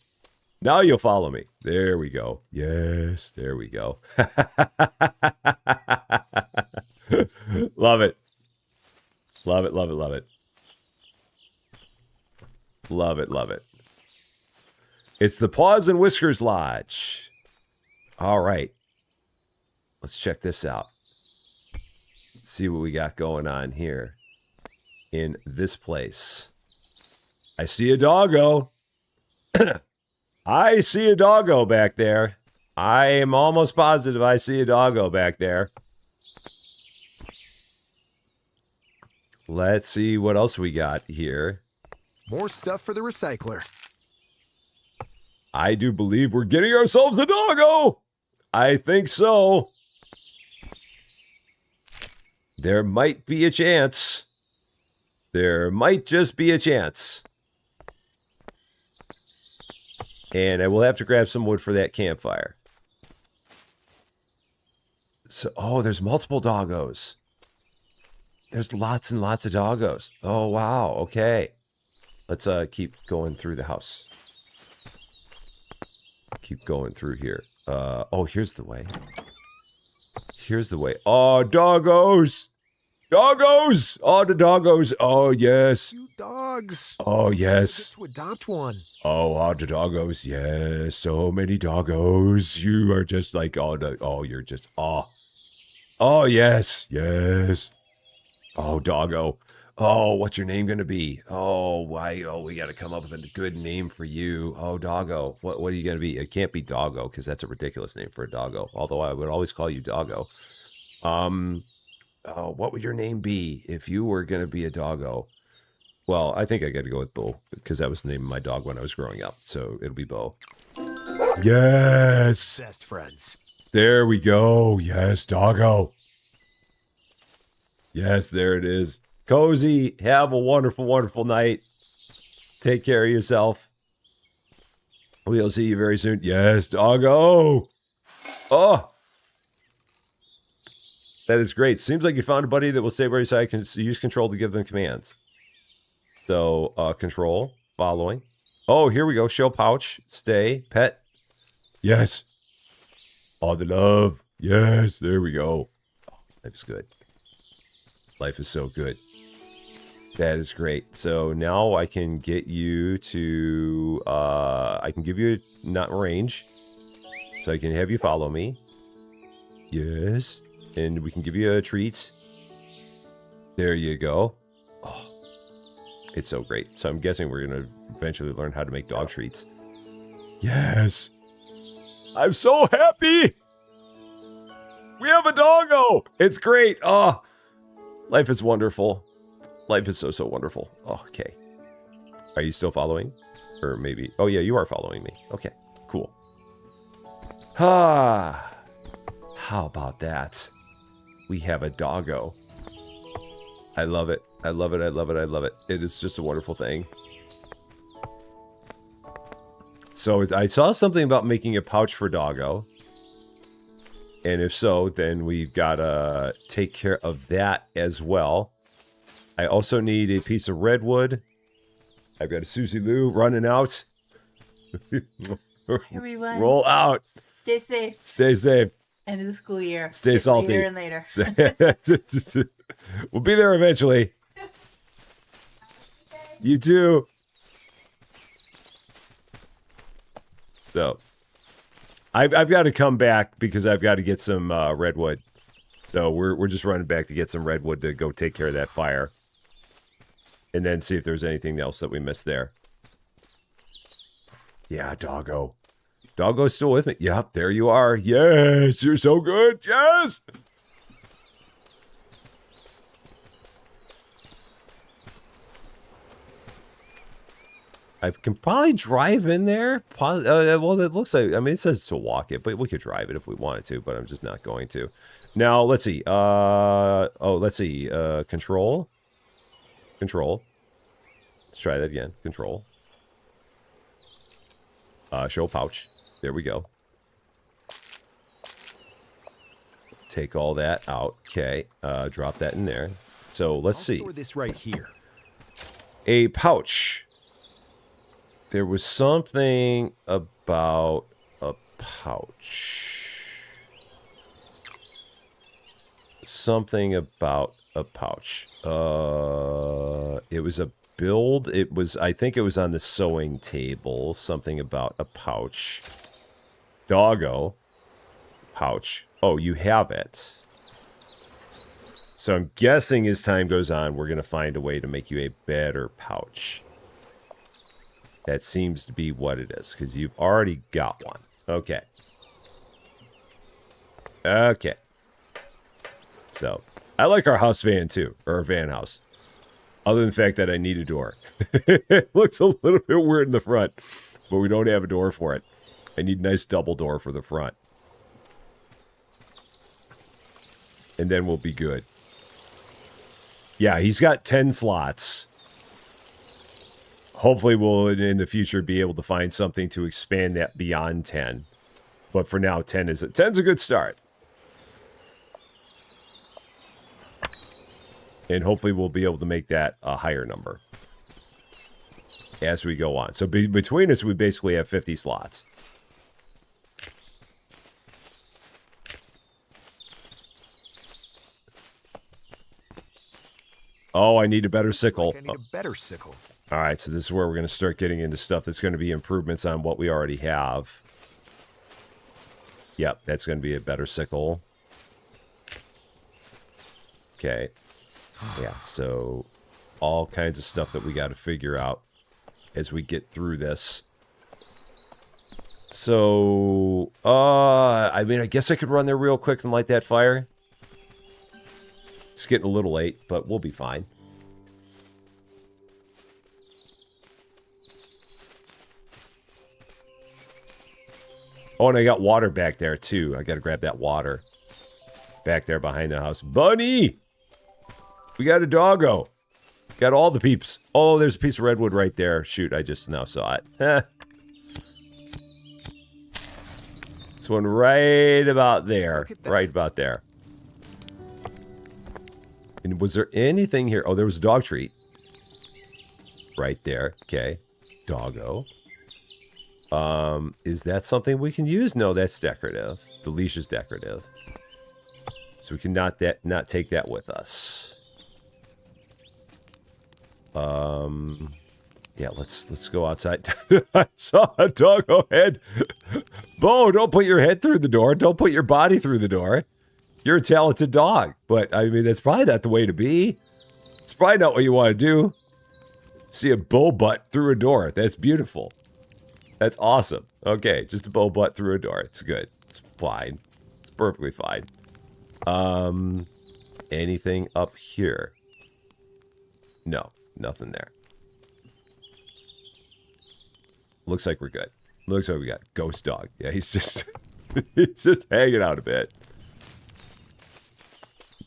S1: Now you'll follow me. There we go. Yes, there we go. Love it. Love it, love it, love it. Love it, love it. It's the Paws and Whiskers Lodge. All right. Let's check this out. See what we got going on here in this place. I see a doggo. I see a doggo back there. I am almost positive I see a doggo back there. Let's see what else we got here.
S2: More stuff for the recycler.
S1: I do believe we're getting ourselves a doggo. I think so. There might be a chance. There might just be a chance. And I will have to grab some wood for that campfire. So, oh, there's multiple doggos. There's lots and lots of doggos. Oh, wow. Okay. Let's keep going through the house. Keep going through here. Oh, here's the way. Here's the way. Oh, doggos! Doggos! Oh, the doggos. Oh, yes.
S2: You dogs.
S1: Oh, yes.
S2: Just to adopt one.
S1: Oh, the doggos. Yes. So many doggos. You are just like, you're just, Oh, yes. Yes. Oh, doggo. Oh, what's your name going to be? Oh, why? Oh, we got to come up with a good name for you. Oh, doggo. What are you going to be? It can't be doggo because that's a ridiculous name for a doggo. Although I would always call you doggo. Oh, what would your name be if you were going to be a doggo? Well, I think I got to go with Bo because that was the name of my dog when I was growing up. So it'll be Bo. Yes.
S2: Best friends.
S1: There we go. Yes, doggo. Yes, there it is. Cozy, have a wonderful, wonderful night. Take care of yourself. We'll see you very soon. Yes, doggo. Oh. That is great. Seems like you found a buddy that will stay by your side. Can use control to give them commands. So, control, following. Oh, here we go. Show pouch, stay, pet. Yes. All the love. Yes, there we go. Oh, life's good. Life is so good. That is great. So now I can get you to, I can give you not range. So I can have you follow me. Yes. And we can give you a treat. There you go. Oh, it's so great. So I'm guessing we're going to eventually learn how to make dog treats. Yes. I'm so happy. We have a doggo. It's great. Oh, life is wonderful. Life is so, so wonderful. Oh, okay. Are you still following? Or maybe... Oh, yeah, you are following me. Okay, cool. Ah, how about that? We have a doggo. I love it. I love it. I love it. I love it. It is just a wonderful thing. So I saw something about making a pouch for doggo. And if so, then we've got to take care of that as well. I also need a piece of redwood. I've got a Susie Lou running out.
S3: Everyone,
S1: roll out.
S3: Stay safe.
S1: Stay safe.
S3: End of the school year.
S1: Stay
S3: Get
S1: salty.
S3: Later and later.
S1: We'll be there eventually. You too. So, I've got to come back because I've got to get some redwood. So we're just running back to get some redwood to go take care of that fire. And then see if there's anything else that we missed there. Yeah, doggo. Doggo's still with me. Yep, there you are. Yes, you're so good. Yes! I can probably drive in there. Well, it looks like, I mean, it says to walk it, but we could drive it if we wanted to, but I'm just not going to. Now, let's see. Let's see. Control. Control. Let's try that again. Control. Show pouch. There we go. Take all that out. Okay. Drop that in there. So let's see.
S2: Store this right here.
S1: A pouch. There was something about a pouch. Something about a pouch. It was a build. It was, I think it was on the sewing table. Something about a pouch. Doggo. Pouch. Oh, you have it. So I'm guessing as time goes on, we're going to find a way to make you a better pouch. That seems to be what it is, because you've already got one. Okay. Okay. So, I like our house van, too. Or our van house. Other than the fact that I need a door. It looks a little bit weird in the front, but we don't have a door for it. I need a nice double door for the front. And then we'll be good. Yeah, he's got 10 slots. Hopefully we'll, in the future, be able to find something to expand that beyond 10. But for now, 10's a good start. And hopefully we'll be able to make that a higher number as we go on. So between us, we basically have 50 slots. Oh, I need a better sickle.
S2: I need a better sickle.
S1: All right, so this is where we're going to start getting into stuff that's going to be improvements on what we already have. Yep, that's going to be a better sickle. Okay. Yeah, so all kinds of stuff that we got to figure out as we get through this. So, I mean, I guess I could run there real quick and light that fire. It's getting a little late, but we'll be fine. Oh, and I got water back there, too. I got to grab that water. Back there behind the house. Bunny! We got a doggo. Got all the peeps. Oh, there's a piece of redwood right there. Shoot, I just now saw it. This one right about there. Right about there. And was there anything here? Oh, there was a dog treat. Right there. Okay. Doggo. Is that something we can use? No, that's decorative. The leash is decorative. So we can not take that with us. Yeah, let's go outside. I saw a doggo head. Bo, don't put your head through the door. Don't put your body through the door. You're a talented dog. But, I mean, that's probably not the way to be. It's probably not what you want to do. See a bull butt through a door. That's beautiful. That's awesome. Okay, just a bull butt through a door. It's good. It's fine. It's perfectly fine. Anything up here? No, nothing there. Looks like we're good. Looks like we got ghost dog. Yeah, he's just he's just hanging out a bit.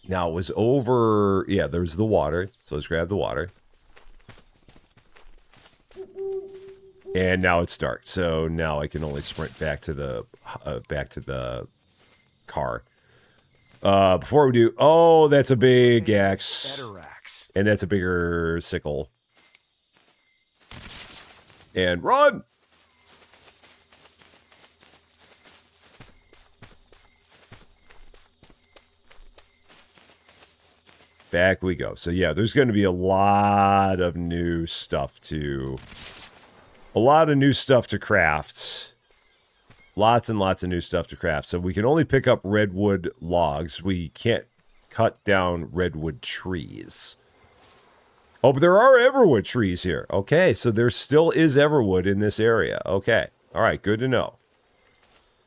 S1: Now it was over. Yeah, there's the water. So let's grab the water. And now it's dark. So now I can only sprint back to the car. Before we do, oh, that's a big axe.
S2: Better axe.
S1: And that's a bigger sickle. And run! Back we go. So yeah, there's going to be a lot of new stuff to... A lot of new stuff to craft. Lots and lots of new stuff to craft. So we can only pick up redwood logs. We can't cut down redwood trees. Oh, but there are everwood trees here. Okay, so there still is everwood in this area. Okay. All right, good to know.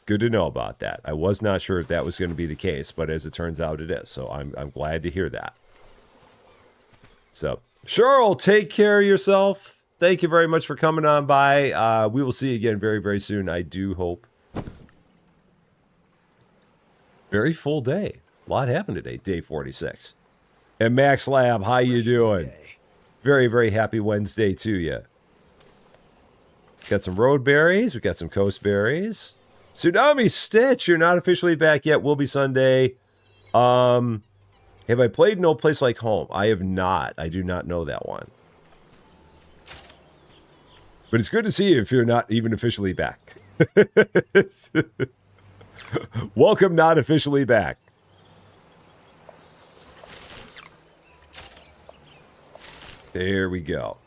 S1: Good to know about that. I was not sure if that was going to be the case, but as it turns out, it is. So I'm glad to hear that. So, Cheryl, take care of yourself. Thank you very much for coming on by. We will see you again very, very soon. I do hope. Very full day. A lot happened today. Day 46. And Max Lab, how you doing? Very, very happy Wednesday to you. Got some road berries. We got some coast berries. Tsunami Stitch, you're not officially back yet. Will be Sunday. Have I played No Place Like Home? I have not. I do not know that one. But it's good to see you if you're not even officially back. Welcome, not officially back. There we go.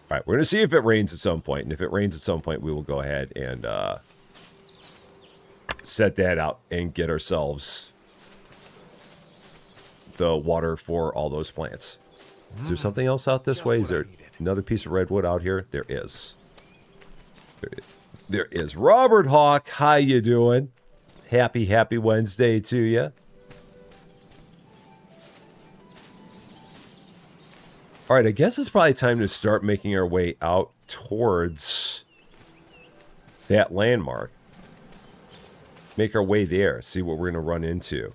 S1: All right, we're going to see if it rains at some point. And if it rains at some point, we will go ahead and set that out and get ourselves the water for all those plants. Is there something else out this way? Is there another piece of redwood out here? There is. There is. Robert Hawk, how you doing? Happy Wednesday to you. All right, I guess it's probably time to start making our way out towards that landmark. Make our way there, see what we're going to run into.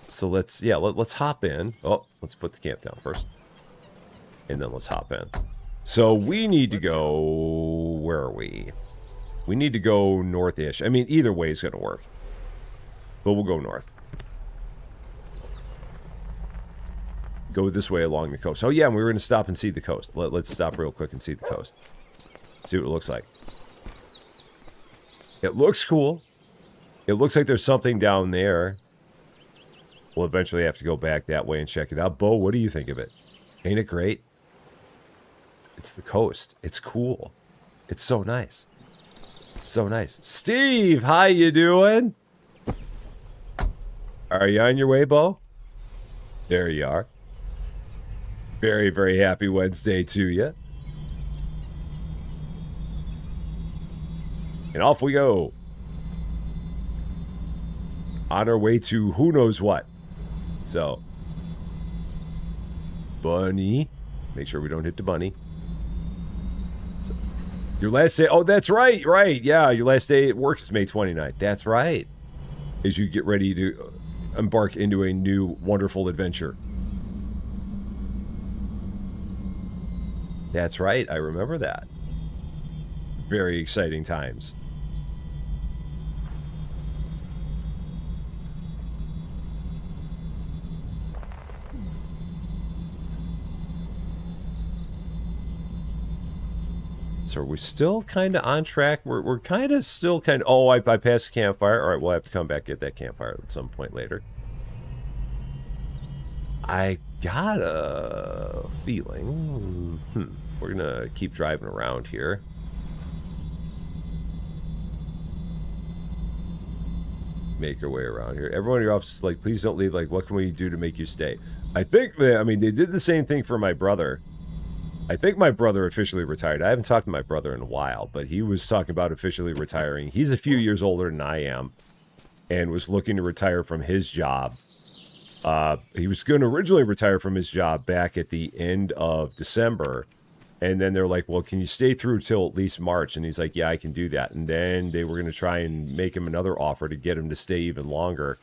S1: So let's hop in. Oh, let's put the camp down first. And then let's hop in. So we need to go, where are we? We need to go north-ish. I mean, either way is going to work. But we'll go north. Go this way along the coast. Oh, yeah, and we were going to stop and see the coast. Let's stop real quick and see the coast. See what it looks like. It looks cool. It looks like there's something down there. We'll eventually have to go back that way and check it out. Bo, what do you think of it? Ain't it great? It's the coast. It's cool. It's so nice. So nice. Steve, how you doing? Are you on your way, Bo? There you are. Very, very happy Wednesday to you. And off we go. On our way to who knows what. So, bunny. Make sure we don't hit the bunny. So, your last day. Oh, that's right. Right. Yeah, your last day at work is May 29th. That's right. As you get ready to embark into a new wonderful adventure. That's right. I remember that. Very exciting times. So we're still kind of on track. We're kind of still kind of... Oh, I passed the campfire. All right, we'll have to come back get that campfire at some point later. I got a feeling... We're going to keep driving around here. Make our way around here. Everyone in your office is like, please don't leave. Like, what can we do to make you stay? I think, I mean, they did the same thing for my brother. I think my brother officially retired. I haven't talked to my brother in a while, but he was talking about officially retiring. He's a few years older than I am and was looking to retire from his job. He was going to originally retire from his job back at the end of December. And then they're like, well, can you stay through till at least March? And he's like, yeah, I can do that. And then they were going to try and make him another offer to get him to stay even longer.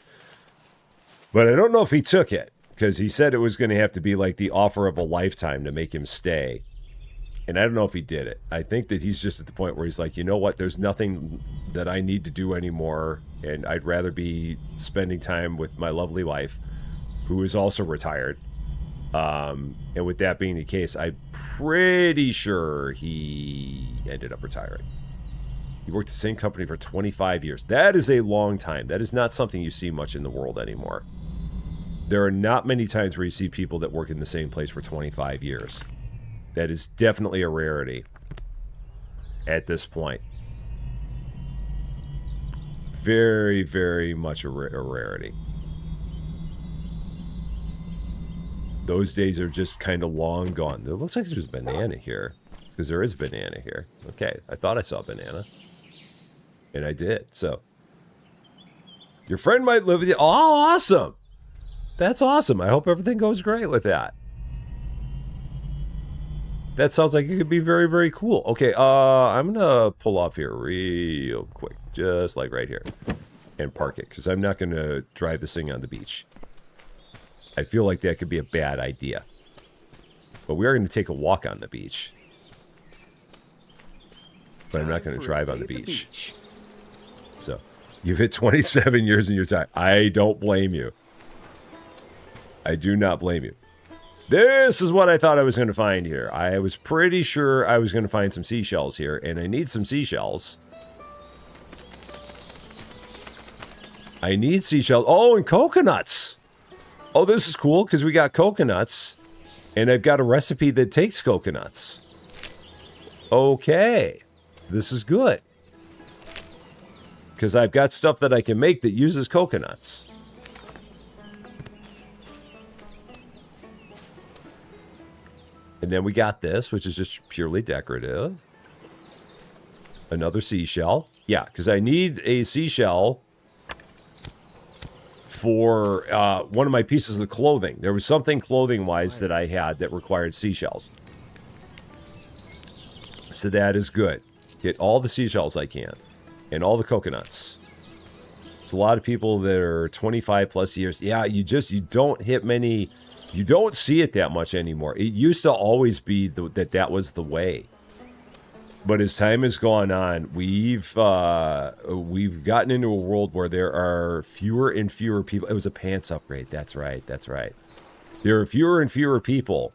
S1: But I don't know if he took it. Because he said it was going to have to be like the offer of a lifetime to make him stay. And I don't know if he did it. I think that he's just at the point where he's like, you know what? There's nothing that I need to do anymore. And I'd rather be spending time with my lovely wife, who is also retired. And with that being the case, I'm pretty sure he ended up retiring. He worked at the same company for 25 years. That is a long time. That is not something you see much in the world anymore. There are not many times where you see people that work in the same place for 25 years. That is definitely a rarity. at this point. Very, very much a rarity. Those days are just kind of long gone. It looks like there's a banana here. Because there is banana here. Okay, I thought I saw banana. And I did, so. Your friend might live with you. Oh, awesome. That's awesome. I hope everything goes great with that. That sounds like it could be very, very cool. Okay, I'm gonna pull off here real quick. Just like right here. And park it, because I'm not gonna drive this thing on the beach. I feel like that could be a bad idea. But we are gonna take a walk on the beach. But I'm not gonna drive on the beach. So, you've hit 27 years in your time. I don't blame you. I do not blame you. This is what I thought I was going to find here. I was pretty sure I was going to find some seashells here, and I need some seashells. I need seashells. Oh, and coconuts. Oh, this is cool, because we got coconuts, and I've got a recipe that takes coconuts. Okay. This is good. Because I've got stuff that I can make that uses coconuts. And then we got this, which is just purely decorative. Another seashell. Yeah, because I need a seashell for one of my pieces of clothing. There was something clothing-wise that I had that required seashells. So that is good. Get all the seashells I can. And all the coconuts. There's a lot of people that are 25 plus years. Yeah, you don't hit many... You don't see it that much anymore. It used to always be that was the way. But as time has gone on, we've gotten into a world where there are fewer and fewer people. It was a pants upgrade. That's right. That's right. There are fewer and fewer people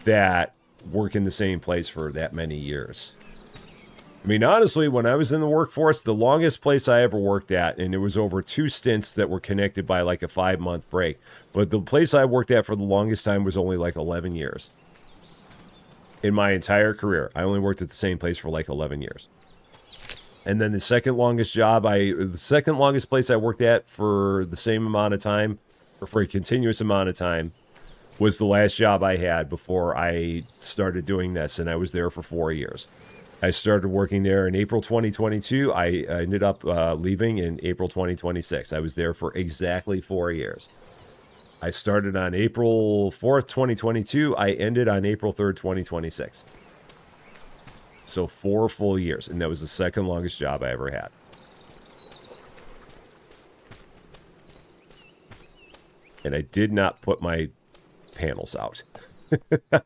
S1: that work in the same place for that many years. I mean, honestly, when I was in the workforce, the longest place I ever worked at, and it was over 2 stints that were connected by like a 5-month break. But the place I worked at for the longest time was only like 11 years. In my entire career, I only worked at the same place for like 11 years. And then the second longest place I worked at for the same amount of time, or for a continuous amount of time, was the last job I had before I started doing this, and I was there for 4 years. I started working there in April 2022. I ended up leaving in April 2026. I was there for exactly 4 years. I started on April 4th, 2022. I ended on April 3rd, 2026. So 4 full years. And that was the second longest job I ever had. And I did not put my panels out.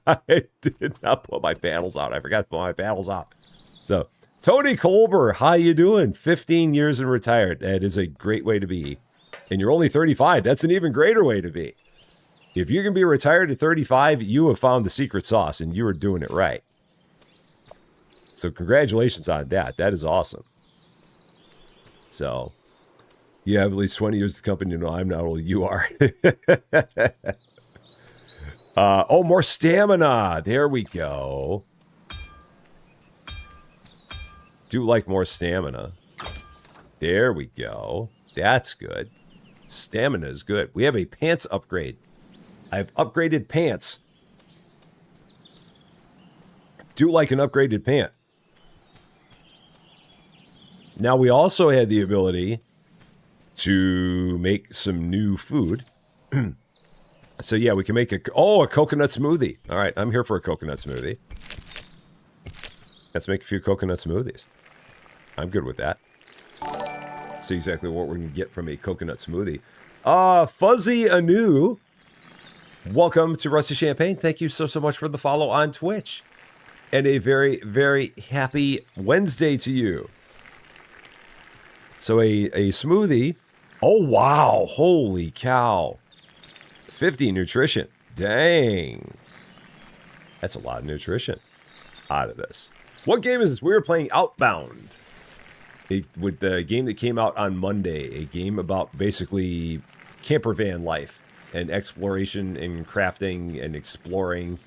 S1: I did not put my panels out. I forgot to put my panels out. So, Tony Colber, how you doing? 15 years and retired. That is a great way to be. And you're only 35. That's an even greater way to be. If you can be retired at 35, you have found the secret sauce, and you are doing it right. So, congratulations on that. That is awesome. So, you have at least 20 years of company. No, I'm not old. You are. Oh, more stamina. There we go. Do like more stamina. There we go. That's good. Stamina is good. We have a pants upgrade. I've upgraded pants. Do like an upgraded pant. Now we also had the ability to make some new food. So yeah, we can make a coconut smoothie. All right, I'm here for a coconut smoothie. Let's make a few coconut smoothies. I'm good with that. See exactly what we're going to get from a coconut smoothie. Fuzzy Anu. Welcome to Rusty Champaign. Thank you so much for the follow on Twitch. And a very, very happy Wednesday to you. So a smoothie. Oh, wow. Holy cow. 50 nutrition. Dang. That's a lot of nutrition out of this. What game is this? We were playing Outbound. With the game that came out on Monday. A game about basically camper van life and exploration and crafting and exploring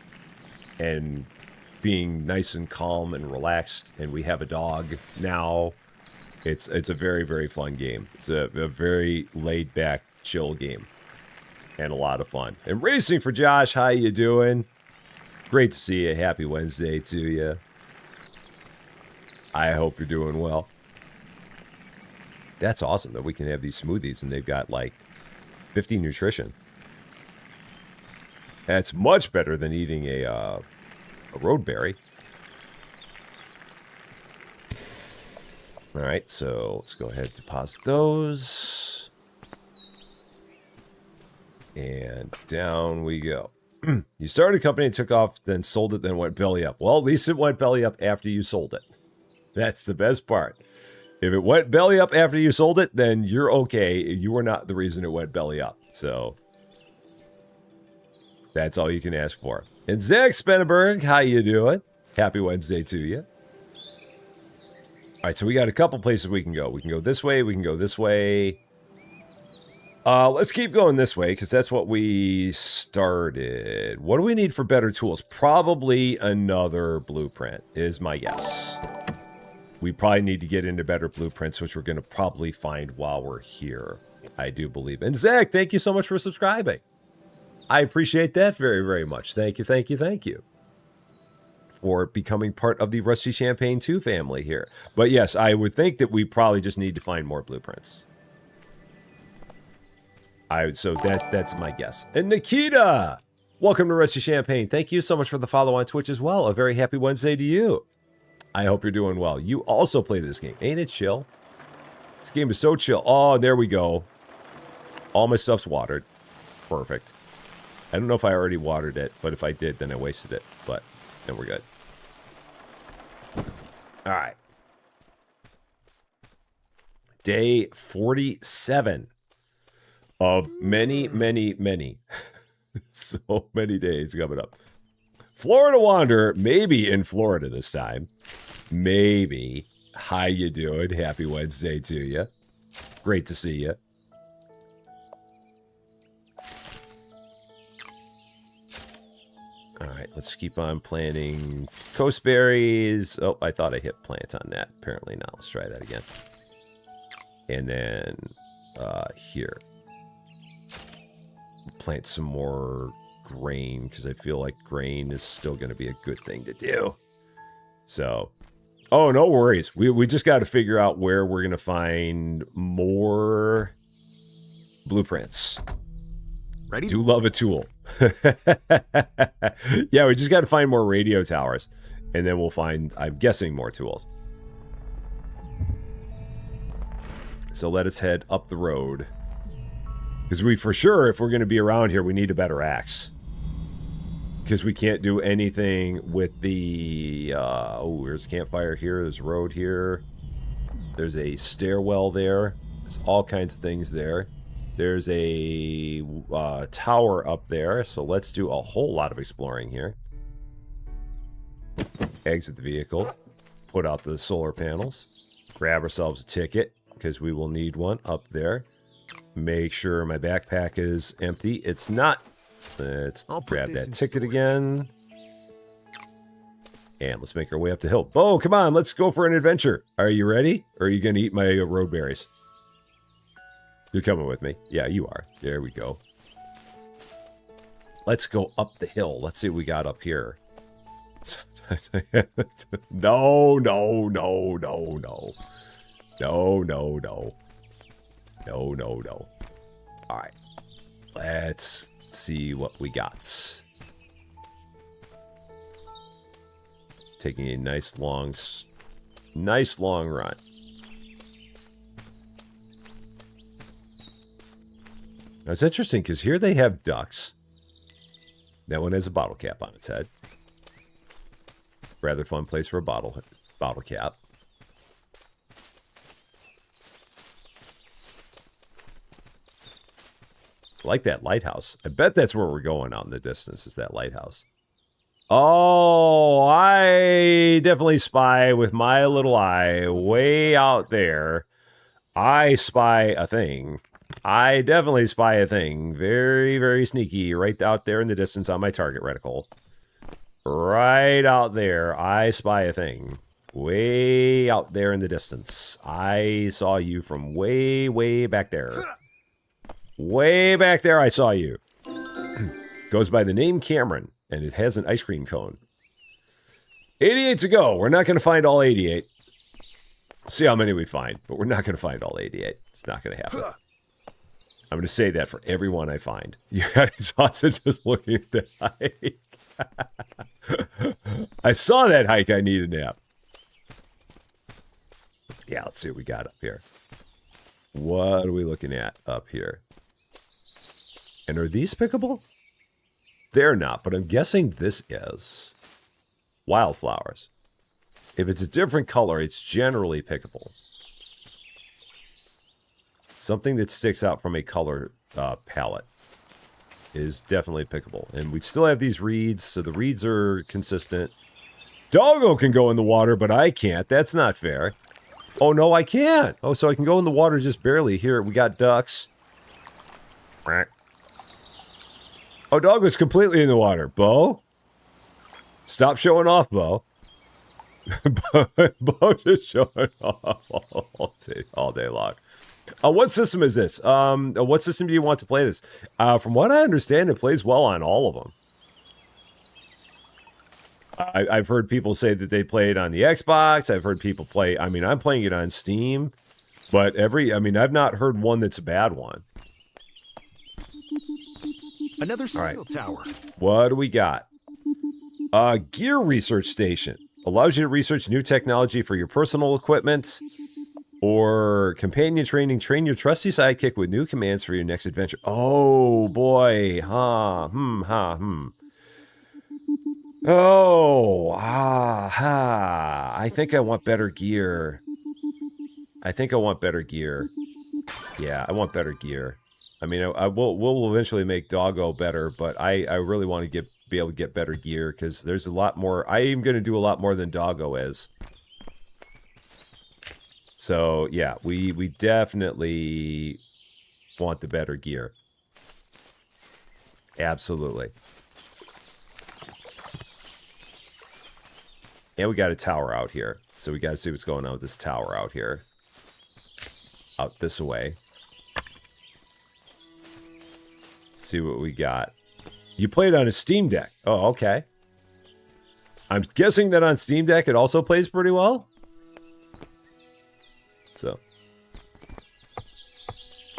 S1: and being nice and calm and relaxed, and we have a dog now. It's a very, very fun game. It's a very laid-back, chill game. And a lot of fun. And racing for Josh, how you doing? Great to see you. Happy Wednesday to you. I hope you're doing well. That's awesome that we can have these smoothies and they've got like 50 nutrition. That's much better than eating a road berry. All right, so let's go ahead and deposit those. And down we go. You started a company, took off, then sold it, then went belly up. Well, at least it went belly up after you sold it. That's the best part. If it went belly up after you sold it, then you're okay. You were not the reason it went belly up. So that's all you can ask for. And Zach Spenneberg, how you doing? Happy Wednesday to you. All right, so we got a couple places we can go. We can go this way. We can go this way. Let's keep going this way because that's what we started. What do we need for better tools? Probably another blueprint is my guess. We probably need to get into better blueprints, which we're going to probably find while we're here. I do believe. And Zach, thank you so much for subscribing. I appreciate that very, very much. Thank you, thank you, thank you for becoming part of the Rusty Champaign 2 family here. But yes, I would think that we probably just need to find more blueprints. So that's my guess. And Nikita, welcome to Rusty Champaign. Thank you so much for the follow on Twitch as well. A very happy Wednesday to you. I hope you're doing well. You also play this game. Ain't it chill? This game is so chill. Oh, there we go. All my stuff's watered. Perfect. I don't know if I already watered it, but if I did, then I wasted it. But then we're good. All right. Day 47 of many, many, many. So many days coming up. Florida Wanderer, maybe in Florida this time. Maybe. How you doing? Happy Wednesday to you. Great to see you. All right, let's keep on planting coast berries. Oh, I thought I hit plant on that. Apparently not. Let's try that again. And then here. Plant some more grain because I feel like grain is still going to be a good thing to do. So, oh, no worries. We just got to figure out where we're going to find more blueprints.
S2: Ready?
S1: Do love a tool. Yeah, we just got to find more radio towers. And then we'll find, I'm guessing, more tools. So let us head up the road. Because we, for sure, if we're going to be around here, we need a better axe. Because we can't do anything with the... oh, there's a campfire here. There's a road here. There's a stairwell there. There's all kinds of things there. There's a tower up there. So let's do a whole lot of exploring here. Exit the vehicle. Put out the solar panels. Grab ourselves a ticket. Because we will need one up there. Make sure my backpack is empty. It's not. Let's grab that ticket again. And let's make our way up the hill. Oh, come on. Let's go for an adventure. Are you ready? Or are you going to eat my road berries? You're coming with me. Yeah, you are. There we go. Let's go up the hill. Let's see what we got up here. No, no, no, no, no. No, no, no. No, no, no. All right. Let's see what we got. Taking a nice long run. Now, it's interesting because here they have ducks. That one has a bottle cap on its head. Rather fun place for a bottle cap. I like that lighthouse. I bet that's where we're going out in the distance, is that lighthouse. Oh, I definitely spy with my little eye way out there. I spy a thing. I definitely spy a thing. Very, very sneaky right out there in the distance on my target reticle. Right out there, I spy a thing. Way out there in the distance. I saw you from way, way back there. Way back there, I saw you. Goes by the name Cameron, and it has an ice cream cone. 88 to go. We're not going to find all 88. See how many we find, but we're not going to find all 88. It's not going to happen. I'm going to say that for everyone I find. You guys also just looking at the hike. I saw that hike. I need a nap. Yeah, let's see what we got up here. What are we looking at up here? And are these pickable? They're not, but I'm guessing this is. Wildflowers. If it's a different color, it's generally pickable. Something that sticks out from a color palette is definitely pickable. And we still have these reeds, so the reeds are consistent. Doggo can go in the water, but I can't. That's not fair. Oh, no, I can't. Oh, so I can go in the water just barely. Here, we got ducks. Oh, Doggo's completely in the water. Bo? Stop showing off, Bo. Bo just showing off all day long. What system is this? What system do you want to play this? From what I understand, it plays well on all of them. I've heard people say that they play it on the Xbox. I've heard people play... I mean, I'm playing it on Steam. But I've not heard one that's a bad one.
S2: Another signal tower.
S1: What do we got? Gear research station. Allows you to research new technology for your personal equipment. Or companion training. Train your trusty sidekick with new commands for your next adventure. Oh, boy. Oh, I think I want better gear. Yeah, I want better gear. I mean, we'll eventually make Doggo better, but I really want to be able to get better gear because there's a lot more. I am going to do a lot more than Doggo is. So yeah, we definitely want the better gear. Absolutely. And we got a tower out here. So we got to see what's going on with this tower out here. Out this way. See what we got. You played on a Steam Deck. Oh, okay. I'm guessing that on Steam Deck it also plays pretty well. So.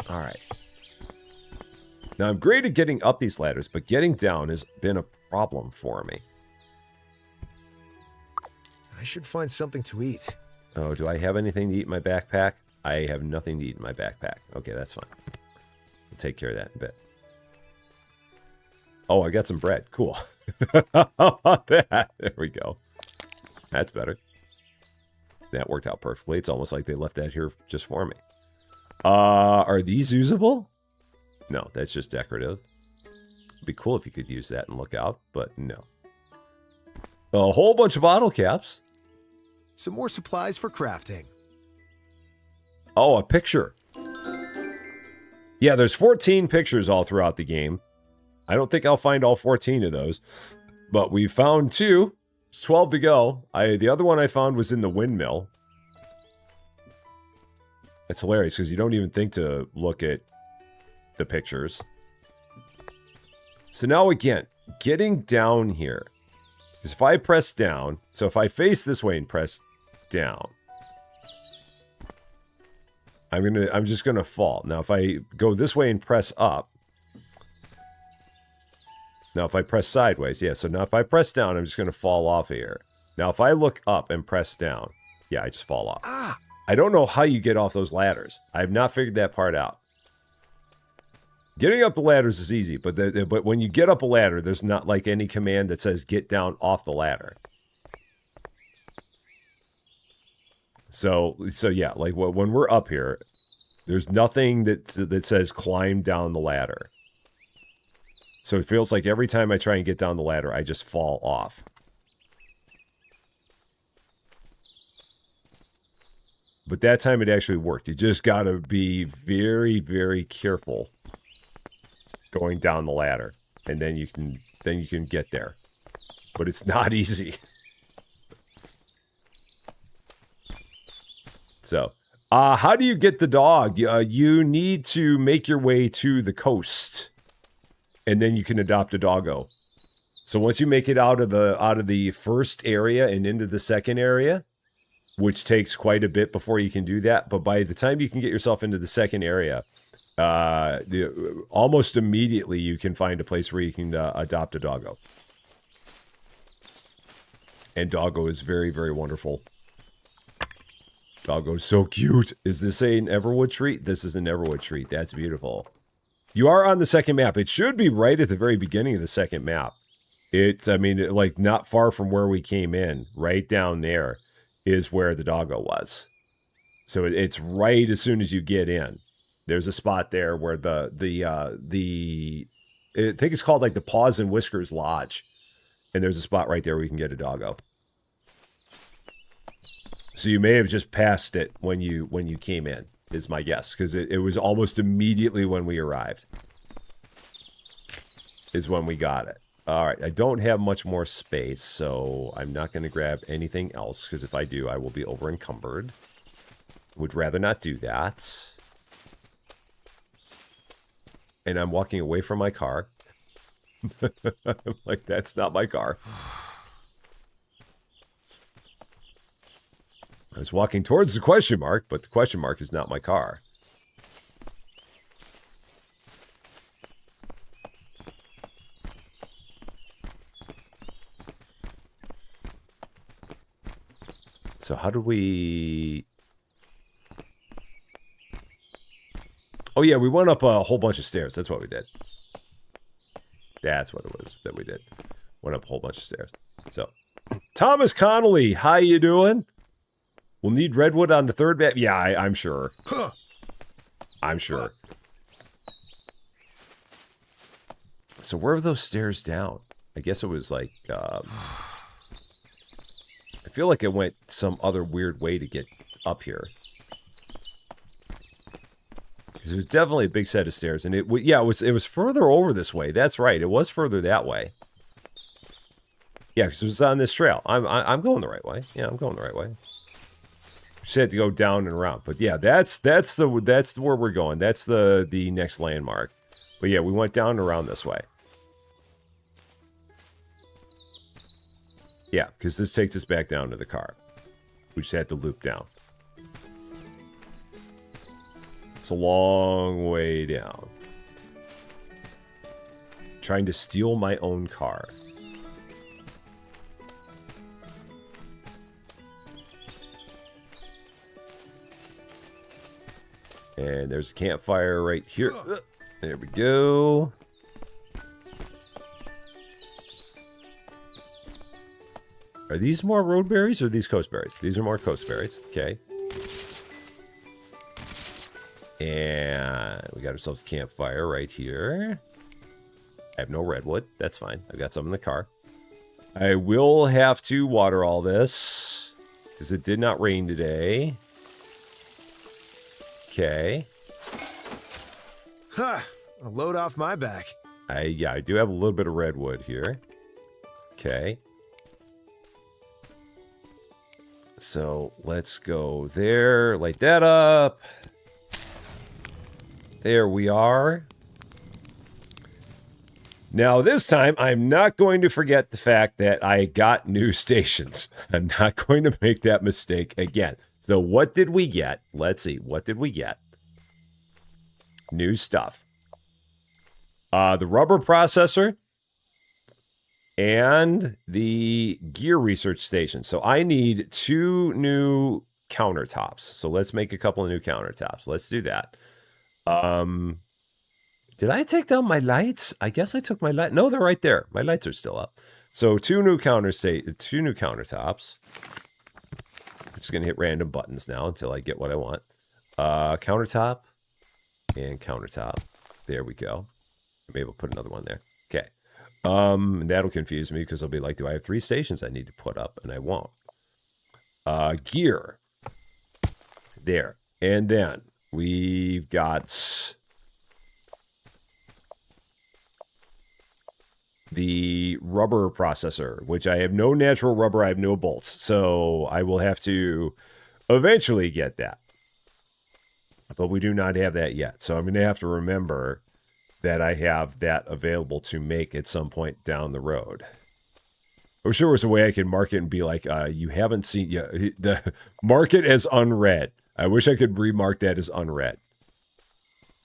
S1: Alright. Now I'm great at getting up these ladders, but getting down has been a problem for me.
S2: I should find something to eat.
S1: Oh, do I have anything to eat in my backpack? I have nothing to eat in my backpack. Okay, that's fine. We'll take care of that in a bit. Oh, I got some bread. Cool. How about that? There we go. That's better. That worked out perfectly. It's almost like they left that here just for me. Are these usable? No, that's just decorative. It'd be cool if you could use that and look out, but no. A whole bunch of bottle caps.
S2: Some more supplies for crafting.
S1: Oh, a picture. Yeah, there's 14 pictures all throughout the game. I don't think I'll find all 14 of those. But we found 2. It's 12 to go. The other one I found was in the windmill. It's hilarious because you don't even think to look at the pictures. So now again, getting down here. Because if I press down, so if I face this way and press down, I'm just gonna fall. Now if I go this way and press up, now if I press sideways, yeah, so now if I press down, I'm just gonna fall off here. Now if I look up and press down, yeah, I just fall off. I don't know how you get off those ladders. I have not figured that part out. Getting up the ladders is easy, but when you get up a ladder, there's not like any command that says get down off the ladder. So yeah, like when we're up here, there's nothing that says climb down the ladder. So it feels like every time I try and get down the ladder, I just fall off. But that time it actually worked. You just gotta be very, very careful going down the ladder, and then you can get there. but it's not easy. So, how do you get the dog? You need to make your way to the coast, and then you can adopt a doggo. So once you make it out of the first area and into the second area, which takes quite a bit before you can do that, but by the time you can get yourself into the second area, almost immediately you can find a place where you can adopt a doggo. And doggo is very, very wonderful. Doggo's so cute. Is this an Everwood treat? This is an Everwood treat. That's beautiful. You are on the second map. It should be right at the very beginning of the second map. Like not far from where we came in, right down there is where the doggo was. So it's right as soon as you get in. There's a spot there where I think it's called like the Paws and Whiskers Lodge. And there's a spot right there where you can get a doggo. So you may have just passed it when you came in, is my guess. Because it was almost immediately when we arrived. Is when we got it. All right, I don't have much more space, so I'm not going to grab anything else, because if I do, I will be over encumbered. Would rather not do that. And I'm walking away from my car. I'm like, that's not my car. I was walking towards the question mark, but the question mark is not my car. So how do we... Oh yeah, we went up a whole bunch of stairs. That's what we did. That's what it was that we did. Went up a whole bunch of stairs. So, Thomas Connolly, how you doing? We'll need redwood on the third map. Yeah, I'm sure. I'm sure. So where are those stairs down? I guess it was like... I feel like it went some other weird way to get up here. Because it was definitely a big set of stairs, and it was further over this way. That's right, it was further that way. Yeah, because it was on this trail. I'm going the right way. Yeah, I'm going the right way. Just had to go down and around, but yeah, that's where we're going. That's the next landmark. But yeah, we went down and around this way. Yeah, because this takes us back down to the car. We just had to loop down. It's a long way down. Trying to steal my own car. And there's a campfire right here. There we go. Are these more road berries or are these coast berries? These are more coast berries. Okay. And we got ourselves a campfire right here. I have no redwood. That's fine. I've got some in the car. I will have to water all this because it did not rain today. Okay.
S2: Ha! A load off my back.
S1: I do have a little bit of redwood here. Okay. So let's go there, light that up. There we are. Now this time, I'm not going to forget the fact that I got new stations. I'm not going to make that mistake again. So what did we get? Let's see, what did we get? New stuff. The rubber processor. And the gear research station. So I need 2 new countertops. So let's make a couple of new countertops. Let's do that. Did I take down my lights? I guess I took my light. No, they're right there. My lights are still up. So 2 new countertops. I'm just gonna hit random buttons now until I get what I want. Countertop and countertop. There we go. Maybe we'll put another one there. Okay. And that'll confuse me because I'll be like, do I have 3 stations I need to put up? And I won't. Gear. There. And then we've got the rubber processor, which I have no natural rubber, I have no bolts. So I will have to eventually get that. But we do not have that yet. So I'm going to have to remember that I have that available to make at some point down the road. I wish there was a way I could mark it and be like, you haven't seen yet. The mark it as unread. I wish I could remark that as unread.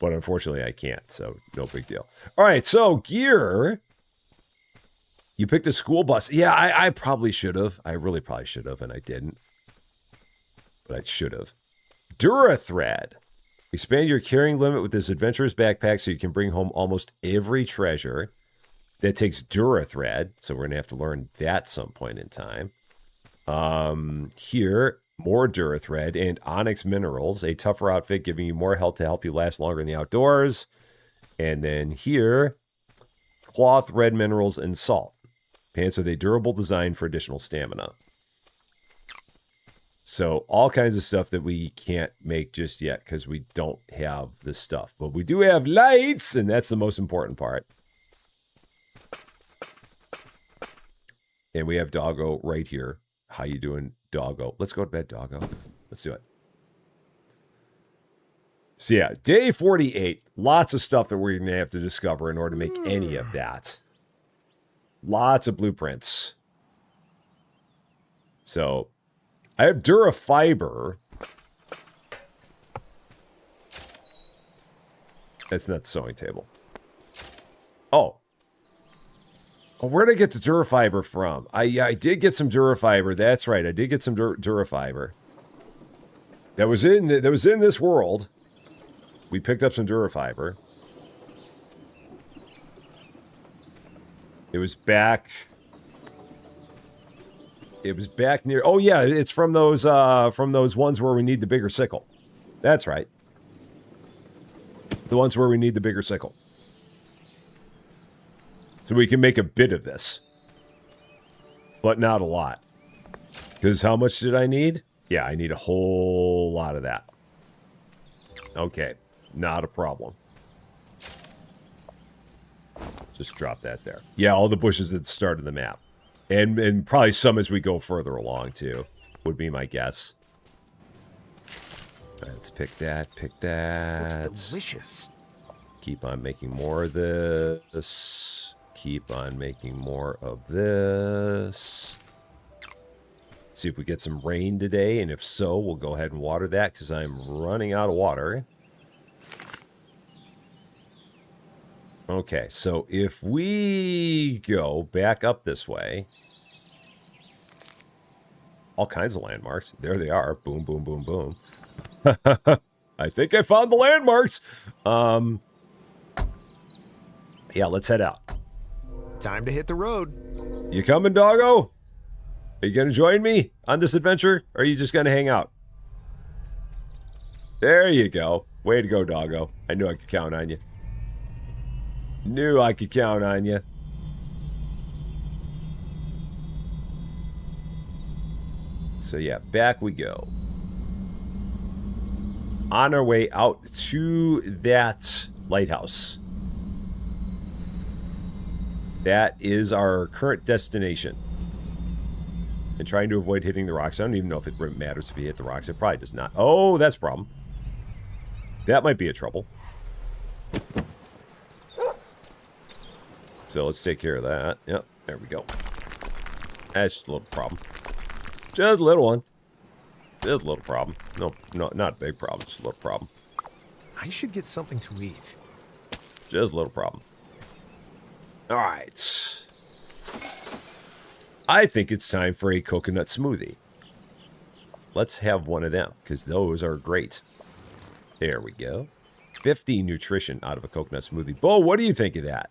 S1: But unfortunately I can't, so no big deal. All right, so gear. You picked a school bus. Yeah, I probably should have. I really probably should have, and I didn't. But I should have. Durathread. Expand your carrying limit with this adventurous backpack so you can bring home almost every treasure. That takes Durathread, so we're going to have to learn that some point in time. Here, more Durathread and Onyx Minerals, a tougher outfit giving you more health to help you last longer in the outdoors. And then here, Cloth, Red Minerals, and Salt. Pants with a durable design for additional stamina. So all kinds of stuff that we can't make just yet because we don't have the stuff. But we do have lights, and that's the most important part. And we have Doggo right here. How you doing, Doggo? Let's go to bed, Doggo. Let's do it. So yeah, day 48. Lots of stuff that we're going to have to discover in order to make any of that. Lots of blueprints. So, I have Durafiber. That's not the sewing table. Oh. Oh, where did I get the Durafiber from? I did get some Durafiber. That's right. I did get some Durafiber. That was in this world. We picked up some Durafiber. It was back near. Oh yeah, it's from those ones where we need the bigger sickle. That's right. The ones where we need the bigger sickle. So we can make a bit of this. But not a lot. Because how much did I need? Yeah, I need a whole lot of that. Okay, not a problem. Just drop that there. Yeah, all the bushes at the start of the map. And probably some as we go further along, too. Would be my guess. Let's pick that, pick that.
S2: Looks delicious.
S1: Keep on making more of this. Keep on making more of this. See if we get some rain today, and if so, we'll go ahead and water that, because I'm running out of water. Okay, so if we go back up this way, all kinds of landmarks. There they are. Boom, boom, boom, boom. I think I found the landmarks. Yeah, let's head out.
S2: Time to hit the road.
S1: You coming, doggo? Are you going to join me on this adventure, or are you just going to hang out? There you go. Way to go, doggo. I knew I could count on you. Knew I could count on you. So yeah, back we go. On our way out to that lighthouse. That is our current destination. And trying to avoid hitting the rocks. I don't even know if it matters if you hit the rocks. It probably does not. Oh, that's a problem. That might be a trouble. So let's take care of that. Yep, there we go. That's just a little problem. Just a little one. Just a little problem. No, not a big problem. Just a little problem.
S2: I should get something to eat.
S1: Just a little problem. All right. I think it's time for a coconut smoothie. Let's have one of them, because those are great. There we go. 50 nutrition out of a coconut smoothie. Bo, what do you think of that?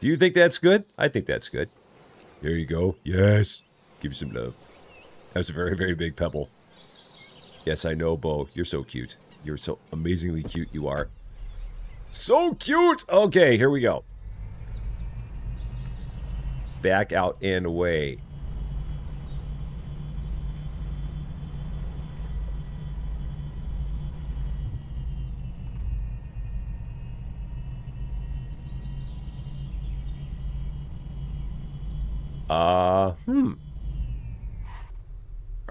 S1: Do you think that's good? I think that's good. There you go. Yes. Give you some love. That's a very, very big pebble. Yes, I know, Bo. You're so cute. You're so amazingly cute, you are. So cute! Okay, here we go. Back out and away. Are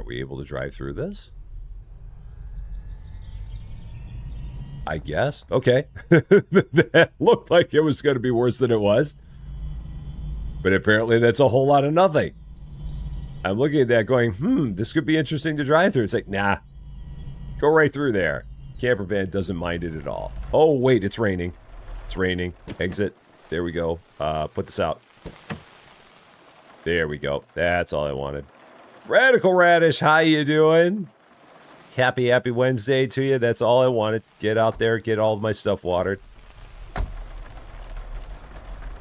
S1: we able to drive through this? I guess. Okay. That looked like it was going to be worse than it was. But apparently that's a whole lot of nothing. I'm looking at that going, this could be interesting to drive through. It's like, nah. Go right through there. Camper van doesn't mind it at all. Oh, wait, it's raining. It's raining. Exit. There we go. Put this out. There we go. That's all I wanted. Radical Radish, how you doing? Happy Wednesday to you. That's all I wanted. Get out there, get all of my stuff watered. All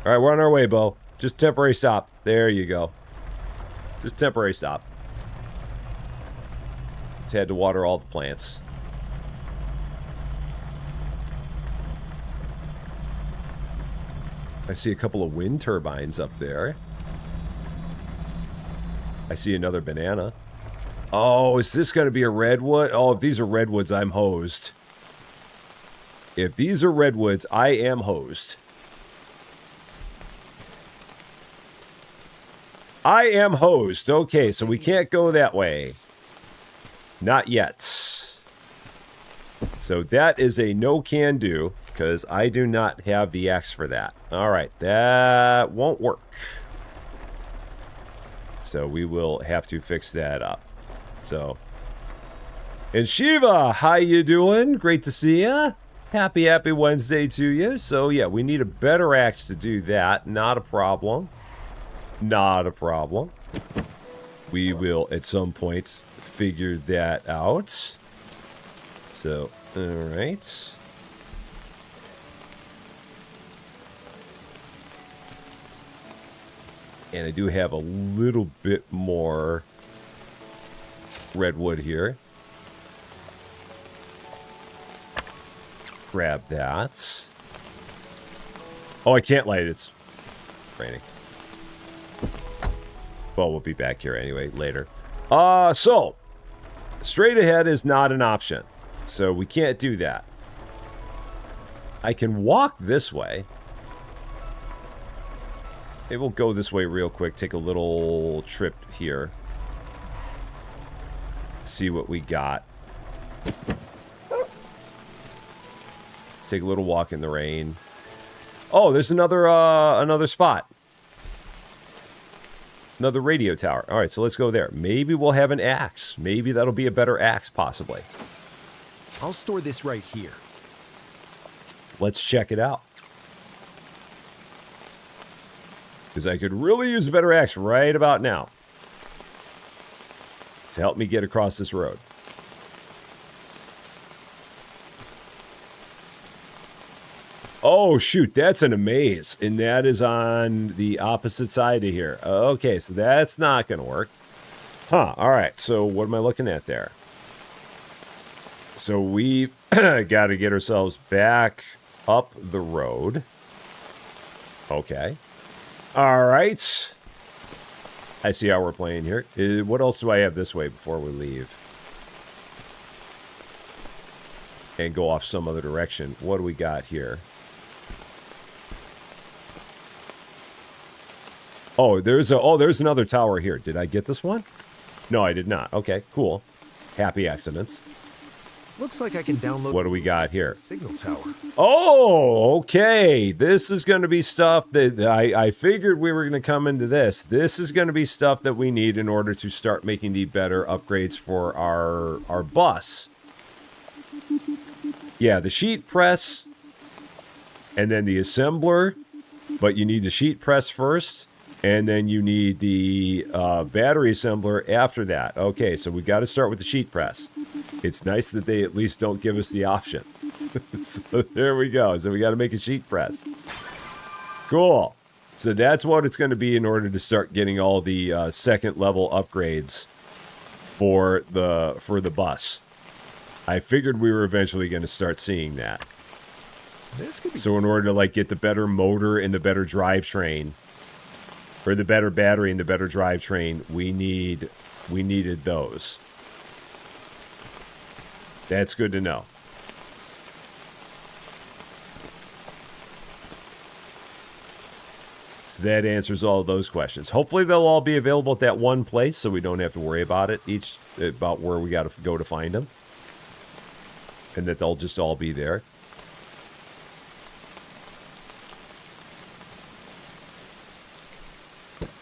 S1: right, we're on our way, Bo. Just temporary stop. There you go. Just temporary stop. Just had to water all the plants. I see a couple of wind turbines up there. I see another banana. Oh, is this going to be a redwood? Oh, if these are redwoods, I'm hosed. If these are redwoods, I am hosed. I am hosed. Okay, so we can't go that way. Not yet. So that is a no can do, because I do not have the axe for that. All right, that won't work. So we will have to fix that up. So, and Shiva, how you doing? Great to see ya. Happy Wednesday to you. So yeah, we need a better axe to do that. Not a problem. Not a problem. We will at some point figure that out. So, all right. And I do have a little bit more redwood here. Grab that. Oh, I can't light it. It's raining. Well, we'll be back here anyway later. So straight ahead is not an option. So we can't do that. I can walk this way. Maybe we'll go this way real quick. Take a little trip here. See what we got. Take a little walk in the rain. Oh, there's another spot. Another radio tower. All right, so let's go there. Maybe we'll have an axe. Maybe that'll be a better axe, possibly.
S2: I'll store this right here.
S1: Let's check it out. Because I could really use a better axe right about now to help me get across this road. Oh, shoot, that's an amaze. And that is on the opposite side of here. Okay, so that's not going to work. Huh, all right. So what am I looking at there? So we've got to get ourselves back up the road. Okay. All right. I see how we're playing here. What else do I have this way before we leave? And go off some other direction. What do we got here? Oh, there's another tower here. Did I get this one? No, I did not. Okay, cool. Happy accidents.
S2: Looks like I can download.
S1: What do we got here?
S2: Signal tower.
S1: Oh, okay. This is going to be stuff that I figured we were going to come into this. This is going to be stuff that we need in order to start making the better upgrades for our bus. Yeah, the sheet press and then the assembler, but you need the sheet press first. And then you need the battery assembler after that. Okay, so we got to start with the sheet press. It's nice that they at least don't give us the option. So there we go. So we got to make a sheet press. Cool. So that's what it's going to be in order to start getting all the second level upgrades for the bus. I figured we were eventually going to start seeing that. So in order to like get the better motor and the better drivetrain, or the better battery and the better drivetrain, we needed those. That's good to know. So that answers all those questions. Hopefully they'll all be available at that one place so we don't have to worry about it about where we got to go to find them. And that they'll just all be there.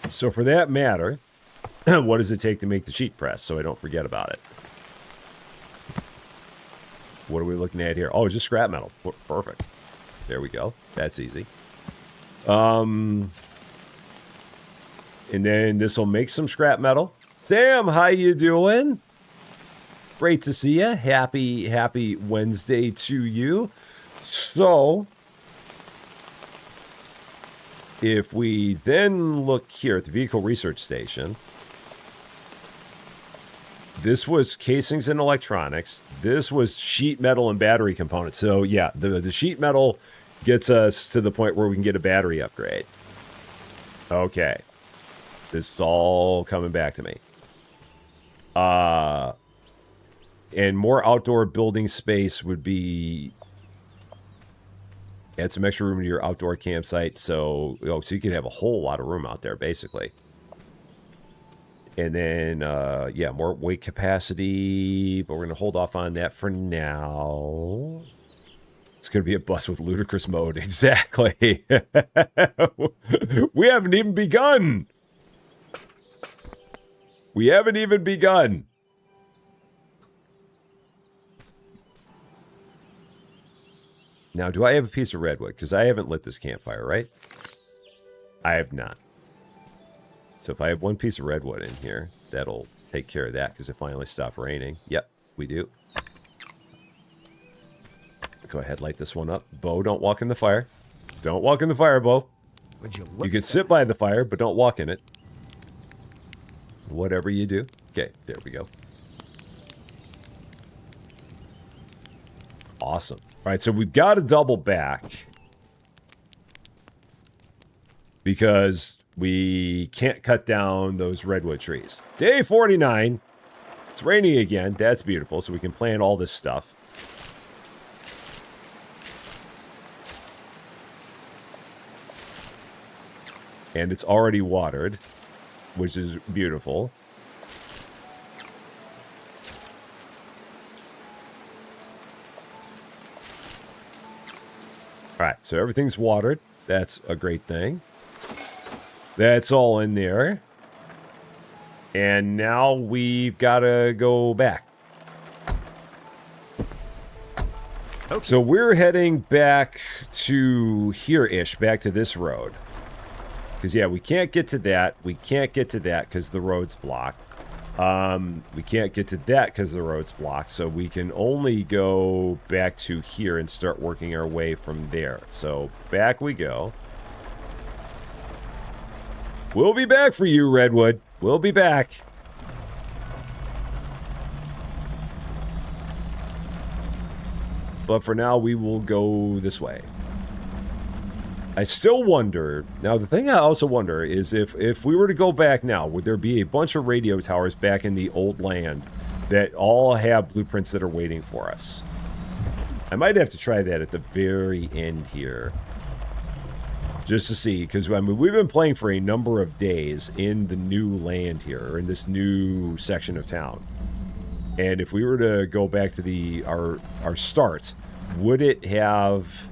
S1: So for that matter, what does it take to make the sheet press so I don't forget about it? What are we looking at here? Oh, just scrap metal. Perfect. There we go. That's easy. And then this will make some scrap metal. Sam, how you doing? Great to see you. Happy Wednesday to you. So, if we then look here at the vehicle research station, this was casings and electronics. This was sheet metal and battery components. So yeah, the sheet metal gets us to the point where we can get a battery upgrade. Okay. This is all coming back to me. And more outdoor building space would be... Add some extra room to your outdoor campsite. So you could have a whole lot of room out there, basically. And then, yeah, more weight capacity. But we're going to hold off on that for now. It's going to be a bus with ludicrous mode. Exactly. We haven't even begun. We haven't even begun. Now, do I have a piece of redwood? Because I haven't lit this campfire, right? I have not. So if I have one piece of redwood in here, that'll take care of that because it finally stopped raining. Yep, we do. Go ahead, light this one up. Bo, don't walk in the fire. Don't walk in the fire, Bo. You can sit by the fire, but don't walk in it. Whatever you do. Okay, there we go. Awesome. All right, so we've got to double back because we can't cut down those redwood trees. Day 49. It's raining again. That's beautiful. So we can plant all this stuff. And it's already watered, which is beautiful. All right, so everything's watered. That's a great thing. That's all in there. And now we've got to go back. Okay. So we're heading back to here-ish, back to this road. Because, yeah, we can't get to that. We can't get to that because the road's blocked. We can't get to that because the road's blocked. So we can only go back to here and start working our way from there. So back we go. We'll be back for you, Redwood. We'll be back. But for now, we will go this way. I still wonder... Now, the thing I also wonder is if we were to go back now, would there be a bunch of radio towers back in the old land that all have blueprints that are waiting for us? I might have to try that at the very end here. Just to see, because I mean, we've been playing for a number of days in the new land here, or in this new section of town. And if we were to go back to our start, would it have...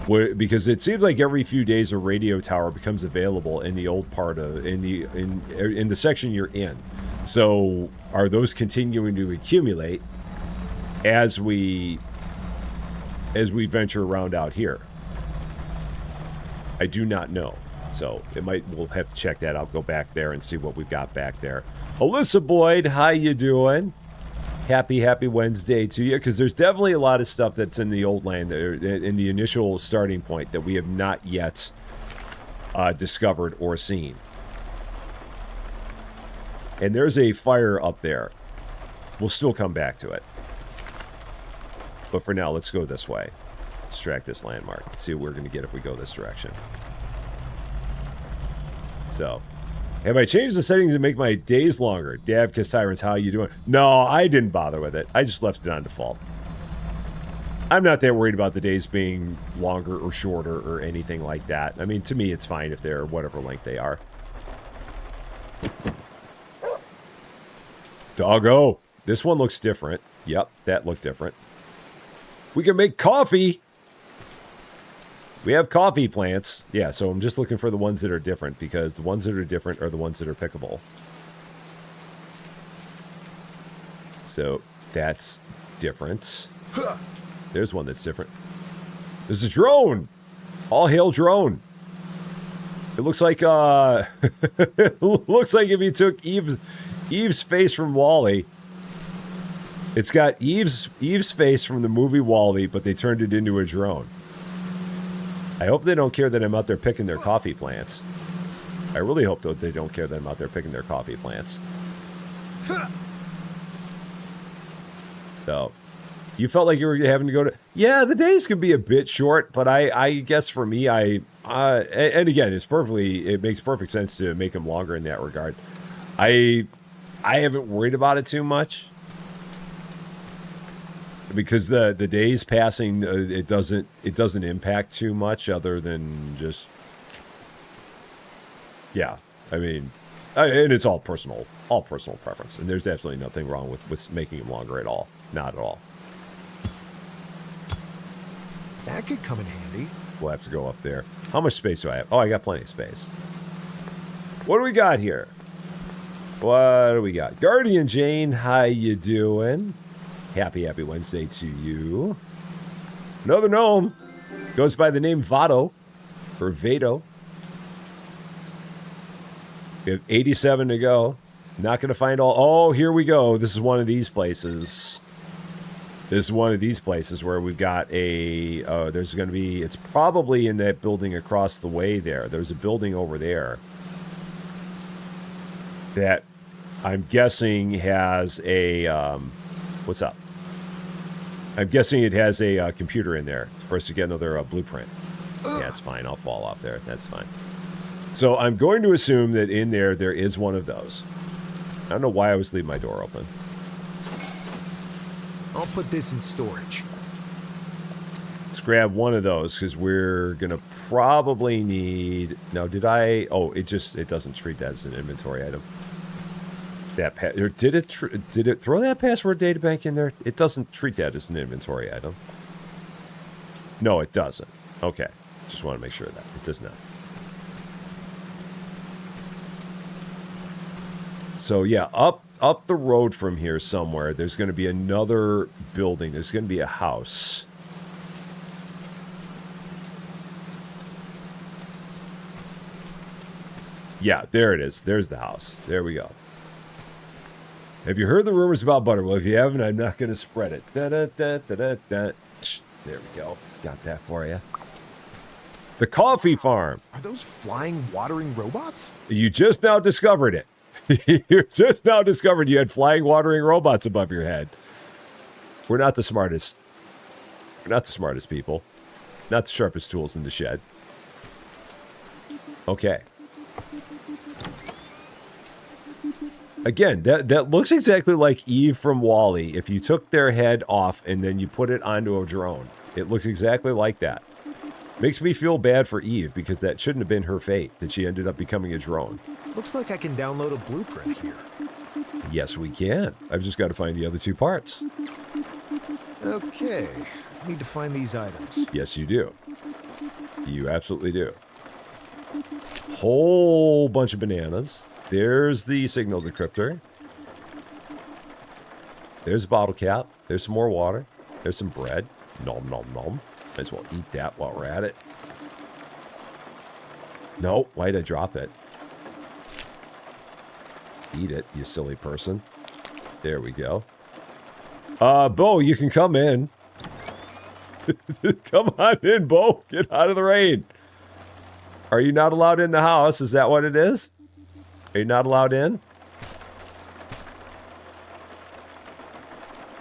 S1: because it seems like every few days a radio tower becomes available in the old part of in the section you're in. So are those continuing to accumulate as we venture around out here? I do not know. So we'll have to check that out, go back there and see what we've got back there. Alyssa Boyd, how you doing? Happy Wednesday to you, because there's definitely a lot of stuff that's in the old land, in the initial starting point, that we have not yet discovered or seen. And there's a fire up there. We'll still come back to it. But for now, let's go this way. Extract this landmark. See what we're going to get if we go this direction. So... Have I changed the settings to make my days longer? Davka Sirens, how you doing? No, I didn't bother with it. I just left it on default. I'm not that worried about the days being longer or shorter or anything like that. I mean, to me, it's fine if they're whatever length they are. Doggo. This one looks different. Yep, that looked different. We can make coffee. We have coffee plants. Yeah, so I'm just looking for the ones that are different because the ones that are different are the ones that are pickable. So that's different. There's one that's different. There's a drone. All hail drone. It looks like it looks like if you took Eve's face from WALL-E. It's got Eve's face from the movie WALL-E, but they turned it into a drone. I hope they don't care that I'm out there picking their coffee plants. I really hope that they don't care that I'm out there picking their coffee plants. So, you felt like you were having to go to... Yeah, the days can be a bit short, but I guess for me, and again, it makes perfect sense to make them longer in that regard. I haven't worried about it too much. Because the days passing, it doesn't impact too much other than just... Yeah, I mean... and it's all personal preference. And there's absolutely nothing wrong with making them longer at all. Not at all.
S2: That could come in handy.
S1: We'll have to go up there. How much space do I have? Oh, I got plenty of space. What do we got here? What do we got? Guardian Jane, how you doing? Happy Wednesday to you. Another gnome. Goes by the name Vado. Or Vado. We have 87 to go. Not going to find all... Oh, here we go. This is one of these places. This is one of these places where we've got a... there's going to be... It's probably in that building across the way there. There's a building over there that I'm guessing has a... what's up? I'm guessing it has a computer in there for us to get another blueprint. Yeah, it's fine. I'll fall off there. That's fine. So I'm going to assume that in there is one of those. I don't know why I was leaving my door open.
S2: I'll put this in storage.
S1: Let's grab one of those because we're going to probably need... Now, did I... Oh, it doesn't treat that as an inventory item. Did it throw that password databank in there? It doesn't treat that as an inventory item. No, it doesn't. Okay. Just want to make sure of that. It does not. So yeah, up the road from here somewhere, there's going to be another building. There's going to be a house. Yeah, there it is. There's the house. There we go. Have you heard the rumors about butter? Well, if you haven't, I'm not going to spread it. There we go. Got that for you. The coffee farm.
S2: Are those flying, watering robots?
S1: You just now discovered it. You just now discovered you had flying, watering robots above your head. We're not the smartest. We're not the smartest people. Not the sharpest tools in the shed. Okay. Again, that looks exactly like Eve from WALL-E. If you took their head off and then you put it onto a drone, it looks exactly like that. Makes me feel bad for Eve because that shouldn't have been her fate, that she ended up becoming a drone.
S2: Looks like I can download a blueprint here.
S1: Yes, we can. I've just got to find the other two parts.
S2: Okay, I need to find these items.
S1: Yes, you do. You absolutely do. Whole bunch of bananas. There's the signal decryptor. There's a bottle cap. There's some more water. There's some bread. Nom, nom, nom. Might as well eat that while we're at it. Nope. Why'd I drop it? Eat it, you silly person. There we go. Bo, you can come in. Come on in, Bo. Get out of the rain. Are you not allowed in the house? Is that what it is? Are you not allowed in?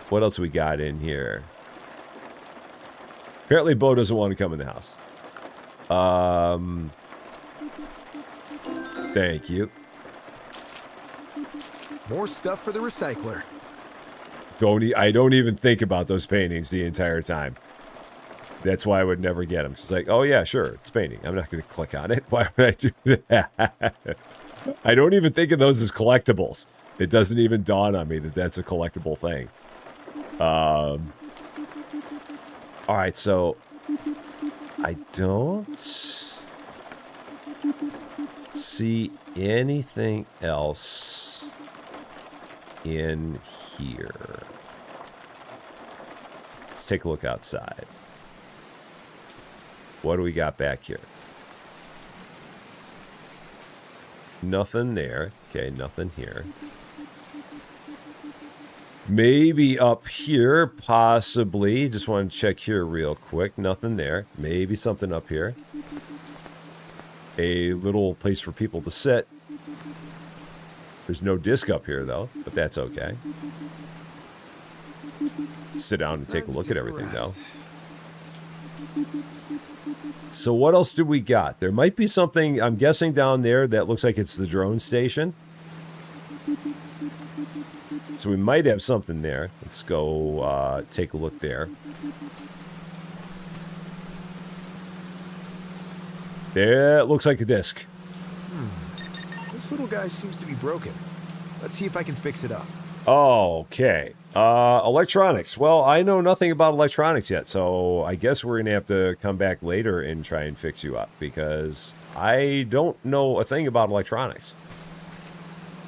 S1: What else we got in here? Apparently, Bo doesn't want to come in the house. Thank you.
S2: More stuff for the recycler.
S1: I don't even think about those paintings the entire time. That's why I would never get them. It's like, oh yeah, sure, it's painting. I'm not going to click on it. Why would I do that? I don't even think of those as collectibles. It doesn't even dawn on me that that's a collectible thing. All right, so I don't see anything else in here. Let's take a look outside. What do we got back here? Nothing there. Okay, nothing here. Maybe up here, possibly. Just want to check here real quick. Nothing there. Maybe something up here. A little place for people to sit. There's no disc up here, though, but that's okay. Sit down and take a look at everything, though. So what else do we got? There might be something, I'm guessing, down there that looks like it's the drone station. So we might have something there. Let's go take a look there. There, it looks like a disc.
S2: This little guy seems to be broken. Let's see if I can fix it up.
S1: Okay. Electronics. Well, I know nothing about electronics yet, so I guess we're going to have to come back later and try and fix you up, because I don't know a thing about electronics.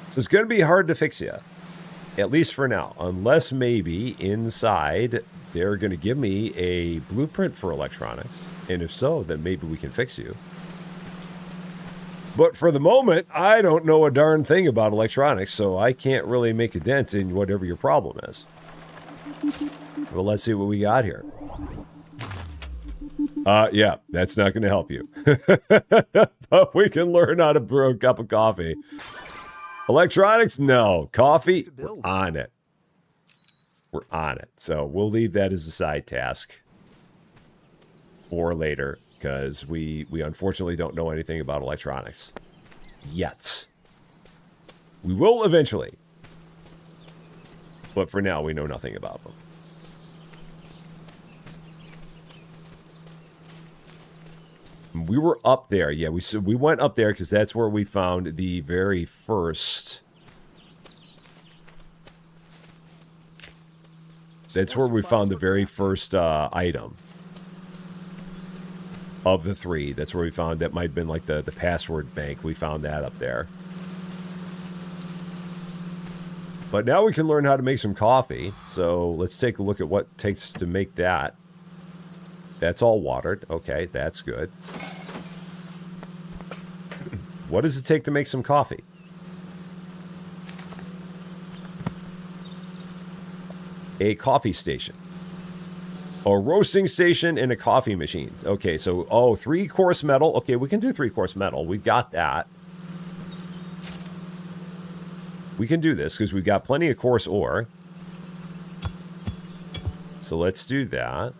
S1: So it's going to be hard to fix you, at least for now, unless maybe inside they're going to give me a blueprint for electronics, and if so, then maybe we can fix you. But for the moment, I don't know a darn thing about electronics, so I can't really make a dent in whatever your problem is. Well, let's see what we got here. Yeah, that's not going to help you. But we can learn how to brew a cup of coffee. Electronics, no. Coffee, we're on it. We're on it. So we'll leave that as a side task for later, because we unfortunately don't know anything about electronics yet. We will eventually. But for now, we know nothing about them. We were up there. Yeah, we went up there because that's where we found the very first... That's where we found the very first item of the three. That's where we found, that might have been like the password bank. We found that up there. But now we can learn how to make some coffee. So let's take a look at what it takes to make that. That's all watered. Okay, that's good. What does it take to make some coffee? A coffee station. A roasting station and a coffee machine. Okay, so, 3-course metal. Okay, we can do 3-course metal. We've got that. We can do this because we've got plenty of coarse ore. So let's do that.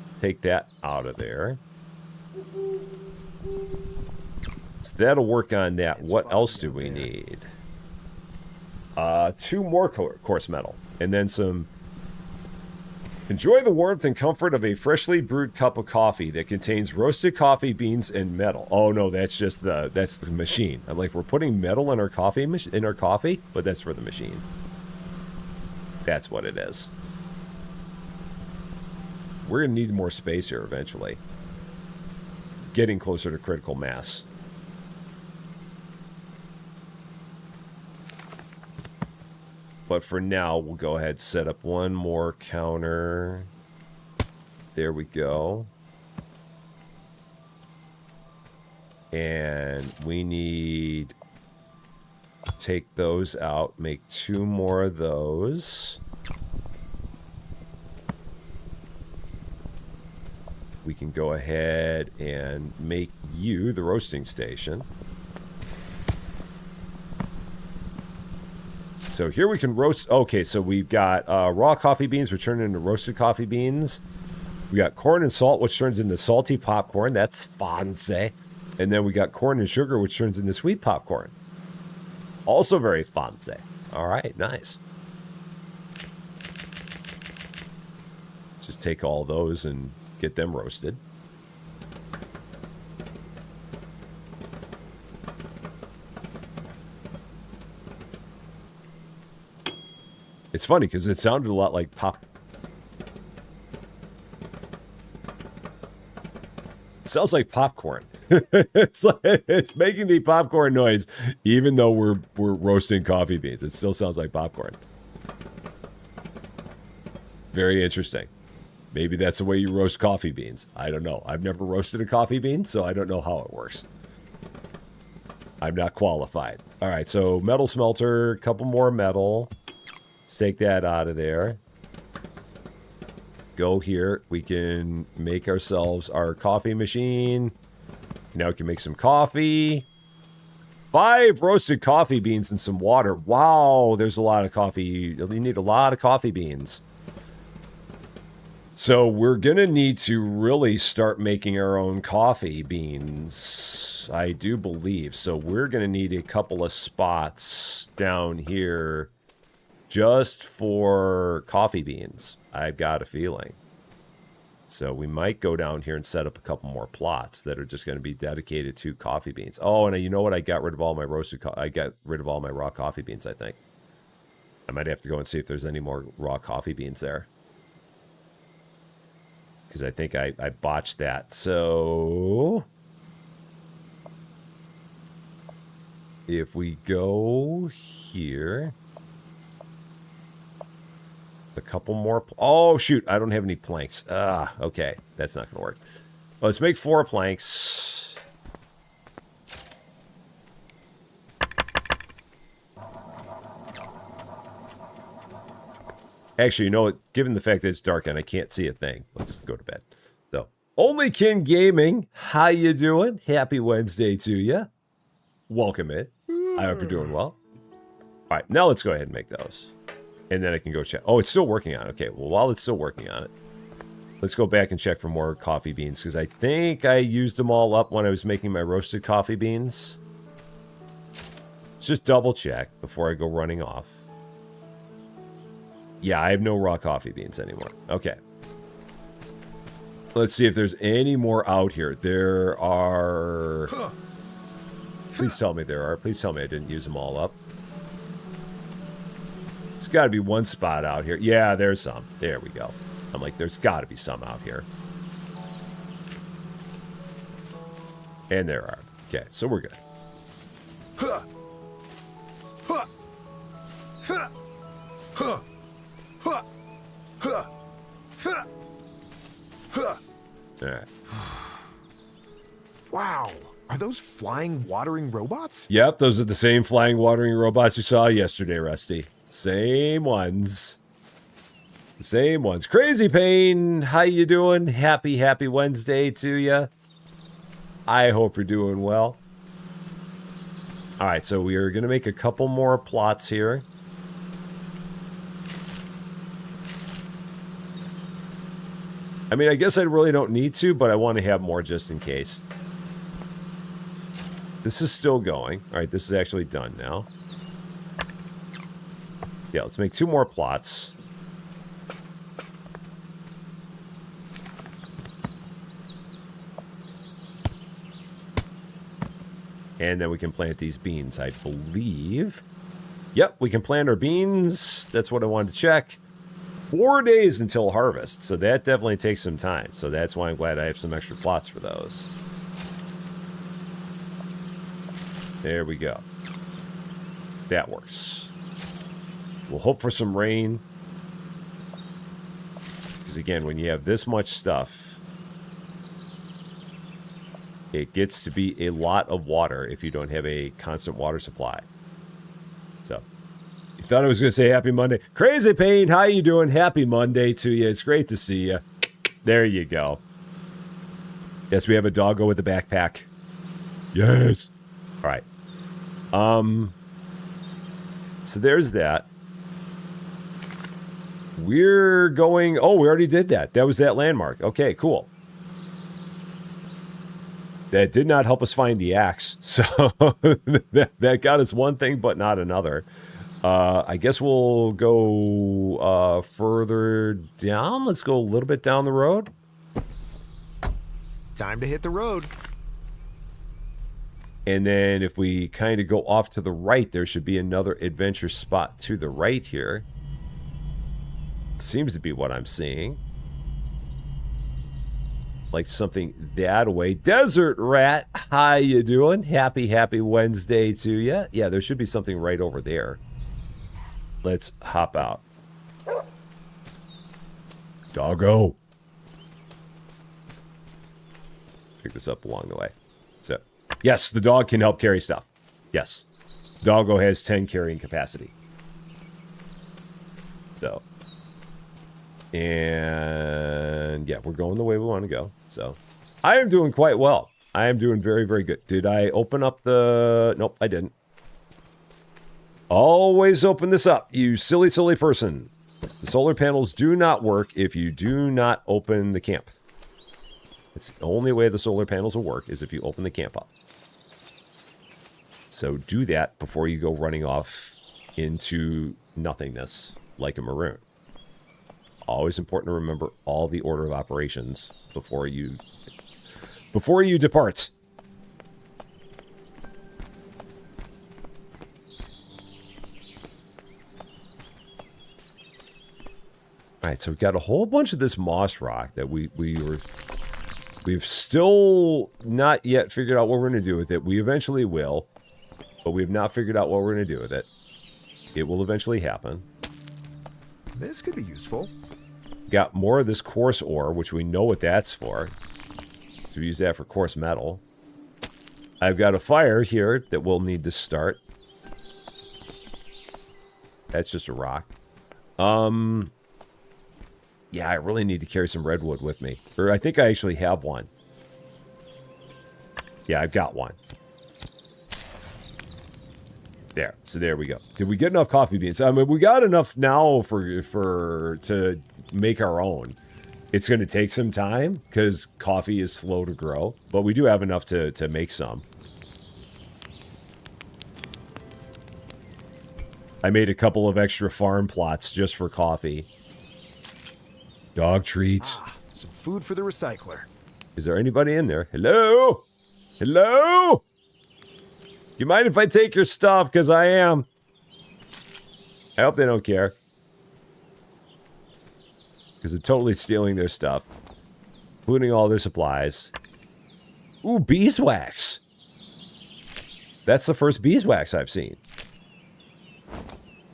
S1: Let's take that out of there. So that'll work on that. What else do we need? 2 more coarse metal. And then some... Enjoy the warmth and comfort of a freshly brewed cup of coffee that contains roasted coffee beans and metal. Oh no, that's just that's the machine. I'm like, we're putting metal in our coffee but that's for the machine. That's what it is. We're gonna need more space here eventually. Getting closer to critical mass. But for now, we'll go ahead and set up one more counter. There we go. And we need to take those out, make 2 more of those. We can go ahead and make you the roasting station. So here we can roast. Okay, so we've got raw coffee beans, which turn into roasted coffee beans. We got corn and salt, which turns into salty popcorn. That's fancy. And then we got corn and sugar, which turns into sweet popcorn. Also very fancy. All right, nice. Just take all those and get them roasted. It's funny because it sounded a lot like pop. It sounds like popcorn. It's making the popcorn noise, even though we're roasting coffee beans. It still sounds like popcorn. Very interesting. Maybe that's the way you roast coffee beans. I don't know. I've never roasted a coffee bean, so I don't know how it works. I'm not qualified. All right, so metal smelter, a couple more metal. Let's take that out of there. Go here. We can make ourselves our coffee machine. Now we can make some coffee. 5 roasted coffee beans and some water. Wow, there's a lot of coffee. You need a lot of coffee beans. So we're going to need to really start making our own coffee beans, I do believe. So we're going to need a couple of spots down here just for coffee beans. I've got a feeling. So we might go down here and set up a couple more plots that are just going to be dedicated to coffee beans. Oh, and you know what? I got rid of all my I got rid of all my raw coffee beans, I think. I might have to go and see if there's any more raw coffee beans there. Because I think I botched that. So if we go here, a couple more. Oh, shoot. I don't have any planks. Okay. That's not going to work. Well, let's make 4 planks. Actually, you know what? Given the fact that it's dark and I can't see a thing, let's go to bed. So, Only King Gaming, how you doing? Happy Wednesday to you. Welcome in. I hope you're doing well. All right, now let's go ahead and make those. And then I can go check. Oh, it's still working on it. Okay, well, while it's still working on it, let's go back and check for more coffee beans, because I think I used them all up when I was making my roasted coffee beans. Let's just double check before I go running off. Yeah, I have no raw coffee beans anymore. Okay. Let's see if there's any more out here. There are... Please tell me there are. Please tell me I didn't use them all up. There's got to be one spot out here. Yeah, there's some. There we go. I'm like, there's got to be some out here. And there are. Okay, so we're good. All right.
S2: Wow. Are those flying, watering robots?
S1: Yep, those are the same flying, watering robots you saw yesterday, Rusty. Same ones. The same ones. Crazy Pain, how you doing? Happy Wednesday to you. I hope you're doing well. All right, so we are going to make a couple more plots here. I mean, I guess I really don't need to, but I want to have more just in case. This is still going. All right, this is actually done now. Yeah, let's make 2 more plots. And then we can plant these beans, I believe. Yep, we can plant our beans. That's what I wanted to check. 4 days until harvest, so that definitely takes some time. So that's why I'm glad I have some extra plots for those. There we go. That works. We'll hope for some rain. Because again, when you have this much stuff, it gets to be a lot of water if you don't have a constant water supply. So, you thought I was going to say happy Monday. Crazy Pain, how you doing? Happy Monday to you. It's great to see you. There you go. Yes, we have a doggo with a backpack. Yes. All right. So there's that. We're going... Oh, we already did that. That was that landmark. Okay, cool. That did not help us find the axe. So that got us one thing, but not another. I guess we'll go further down. Let's go a little bit down the road.
S2: Time to hit the road.
S1: And then if we kind of go off to the right, there should be another adventure spot to the right here. Seems to be what I'm seeing. Like something that way. Desert Rat, how you doing? Happy Wednesday to you. Yeah, there should be something right over there. Let's hop out. Doggo. Pick this up along the way. So, yes, the dog can help carry stuff. Yes. Doggo has 10 carrying capacity. So. And yeah, we're going the way we want to go. So I am doing quite well. I am doing very, very good. Did I open up the... Nope, I didn't. Always open this up, you silly, silly person. The solar panels do not work if you do not open the camp. It's the only way the solar panels will work is if you open the camp up. So do that before you go running off into nothingness like a maroon. Always important to remember all the order of operations before you depart. All right, so we've got a whole bunch of this moss rock that we've still not yet figured out what we're going to do with it. We eventually will, but we have not figured out what we're going to do with it. It will eventually happen.
S2: This could be useful.
S1: Got more of this coarse ore, which we know what that's for. So we use that for coarse metal. I've got a fire here that we'll need to start. That's just a rock. Yeah, I really need to carry some redwood with me. Or I think I actually have one. Yeah, I've got one. There. So there we go. Did we get enough coffee beans? I mean, we got enough now to make our own. It's going to take some time because coffee is slow to grow, but we do have enough to make some. I made a couple of extra farm plots just for coffee. Dog treats.
S2: Some food for the recycler.
S1: Is there anybody in there? Hello? Hello? Do you mind if I take your stuff? Because I am. I hope they don't care. Because I'm totally stealing their stuff. Including all their supplies. Ooh, beeswax. That's the first beeswax I've seen.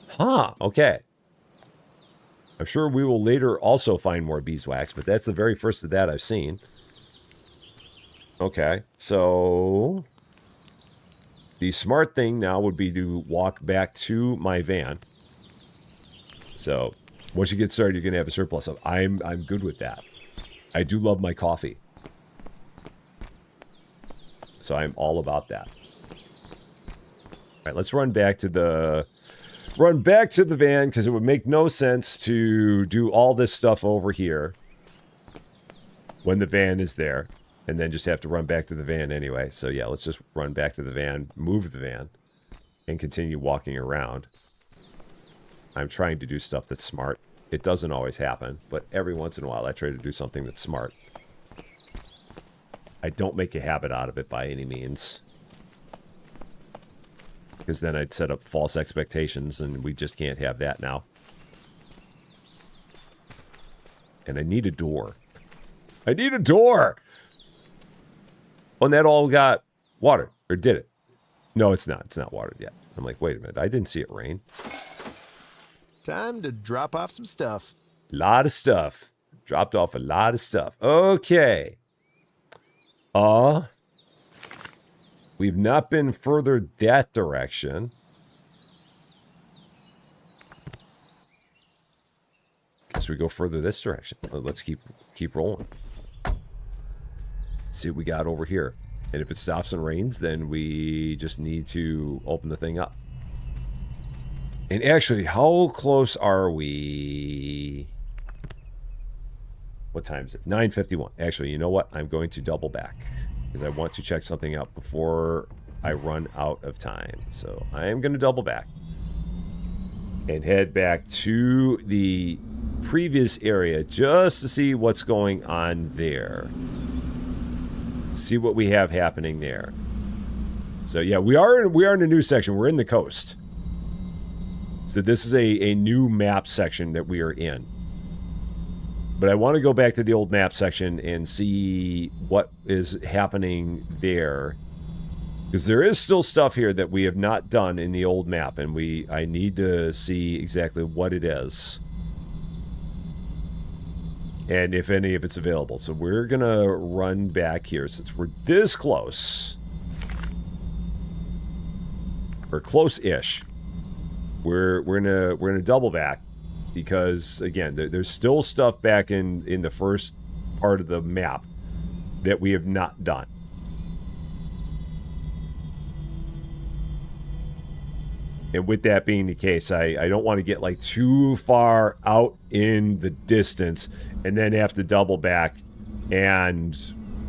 S1: Huh, okay. I'm sure we will later also find more beeswax, but that's the very first of that I've seen. Okay, so... the smart thing now would be to walk back to my van. So, once you get started, you're going to have a surplus of... I'm good with that. I do love my coffee. So I'm all about that. Alright, let's run back to the... van, because it would make no sense to do all this stuff over here when the van is there, and then just have to run back to the van anyway. So yeah, let's just run back to the van, move the van, and continue walking around. I'm trying to do stuff that's smart. It doesn't always happen, but every once in a while I try to do something that's smart. I don't make a habit out of it by any means. Because then I'd set up false expectations, and we just can't have that now. And I need a door. I need a door! Oh, and that all got watered. Or did it? No, it's not. It's not watered yet. I'm like, wait a minute. I didn't see it rain.
S2: Time to drop off some stuff.
S1: Lot of stuff. Dropped off a lot of stuff. Okay. We've not been further that direction. Guess we go further this direction. Let's keep rolling. See what we got over here. And if it stops and rains, then we just need to open the thing up. And actually, how close are we? What time is it? 9:51. Actually, you know what? I'm going to double back. Because I want to check something out before I run out of time. So I am going to double back. And head back to the previous area just to see what's going on there. See what we have happening there. So yeah, we are in a new section. We're in the coast. So this is a new map section that we are in. But I want to go back to the old map section and see what is happening there. Because there is still stuff here that we have not done in the old map, and I need to see exactly what it is. And if any of it's available. So we're going to run back here since we're this close. Or close-ish. We're gonna double back because again there's still stuff back in the first part of the map that we have not done. And with that being the case, I don't want to get like too far out in the distance and then have to double back and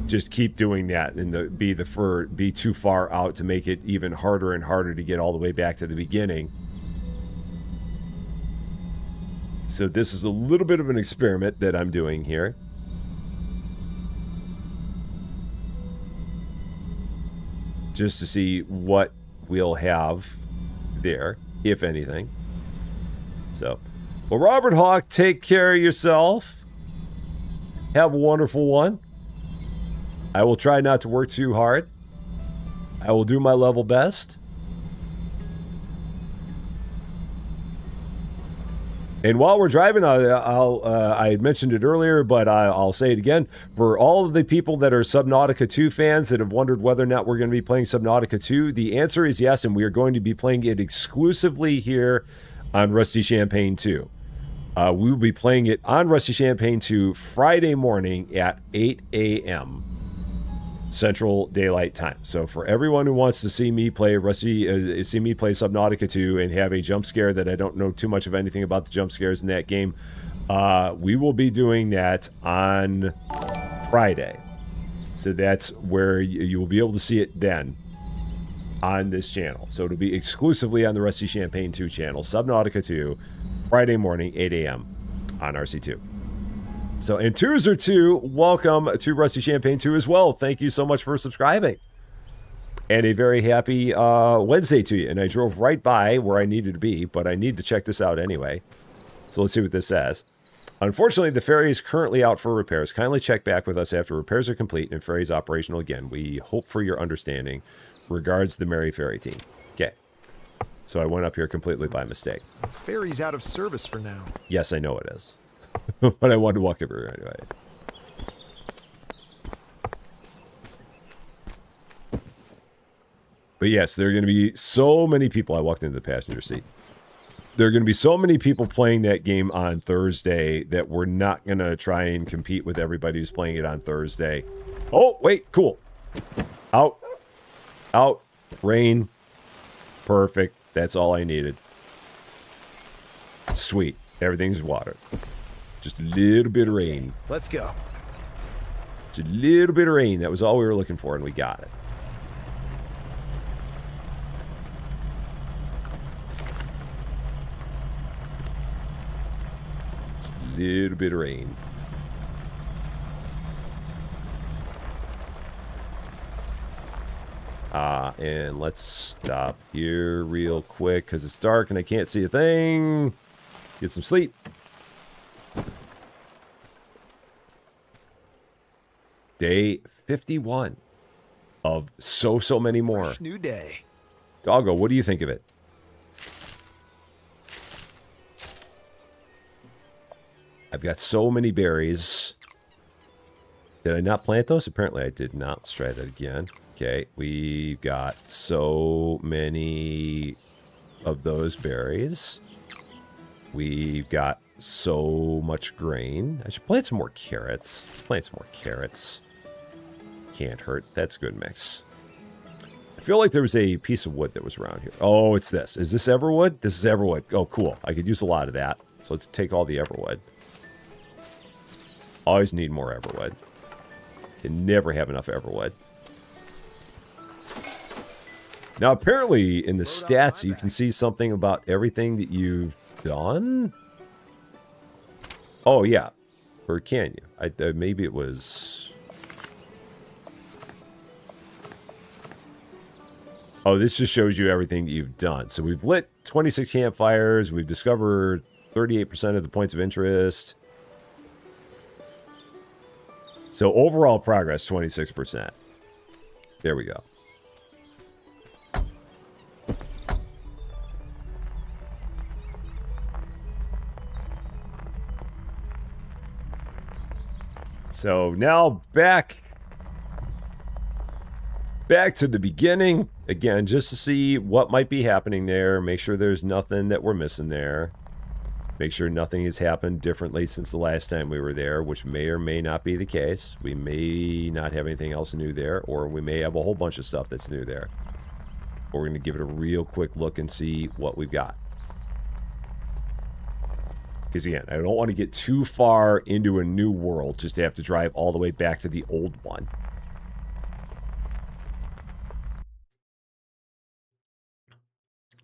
S1: just keep doing that and be too far out to make it even harder and harder to get all the way back to the beginning. So this is a little bit of an experiment that I'm doing here. Just to see what we'll have there, if anything. So, well, Robert Hawk, take care of yourself. Have a wonderful one. I will try not to work too hard. I will do my level best. And while we're driving, I had mentioned it earlier, but I'll say it again. For all of the people that are Subnautica 2 fans that have wondered whether or not we're going to be playing Subnautica 2, the answer is yes, and we are going to be playing it exclusively here on Rusty Champaign 2. We will be playing it on Rusty Champaign 2 Friday morning at 8 a.m. Central Daylight Time. So for everyone who wants to see me play Subnautica 2 and have a jump scare that I don't know too much of anything about the jump scares in that game, we will be doing that on Friday. So that's where you will be able to see it then on this channel. So it'll be exclusively on the Rusty Champaign 2 channel, Subnautica 2, Friday morning, 8 a.m. on RC2. So, and Toozer2, welcome to Rusty Champaign 2 as well. Thank you so much for subscribing. And a very happy Wednesday to you. And I drove right by where I needed to be, but I need to check this out anyway. So let's see what this says. Unfortunately, the ferry is currently out for repairs. Kindly check back with us after repairs are complete and ferry is operational again. We hope for your understanding. Regards, the Merry Ferry team. Okay. So I went up here completely by mistake.
S2: Ferry's out of service for now.
S1: Yes, I know it is. But I wanted to walk over anyway. But yes, there are going to be so many people. I walked into the passenger seat. There are going to be so many people playing that game on Thursday that we're not going to try and compete with everybody who's playing it on Thursday. Oh, wait, cool. Out. Out. Rain. Perfect. That's all I needed. Sweet. Everything's water. Just a little bit of rain.
S2: Let's go.
S1: Just a little bit of rain. That was all we were looking for, and we got it. Just a little bit of rain. And let's stop here real quick because it's dark and I can't see a thing. Get some sleep. Day 51 of so many more.
S2: Fresh new day.
S1: Doggo, what do you think of it? I've got so many berries. Did I not plant those? Apparently I did not. Let's try that again. Okay, we've got so many of those berries. We've got so much grain. I should plant some more carrots. Let's plant some more carrots. Can't hurt. That's a good mix. I feel like there was a piece of wood that was around here. Oh, it's this. Is this everwood? This is everwood. Oh, cool. I could use a lot of that. So let's take all the everwood. Always need more everwood. Can never have enough everwood. Now, apparently, in the stats, you can see something about everything that you've done. Oh, yeah. Or can you? Maybe it was... Oh, this just shows you everything that you've done. So we've lit 26 campfires. We've discovered 38% of the points of interest. So overall progress, 26%. There we go. So now back to the beginning. Again, just to see what might be happening there. Make sure there's nothing that we're missing there. Make sure nothing has happened differently since the last time we were there, which may or may not be the case. We may not have anything else new there, or we may have a whole bunch of stuff that's new there. But we're going to give it a real quick look and see what we've got. Because again, I don't want to get too far into a new world just to have to drive all the way back to the old one.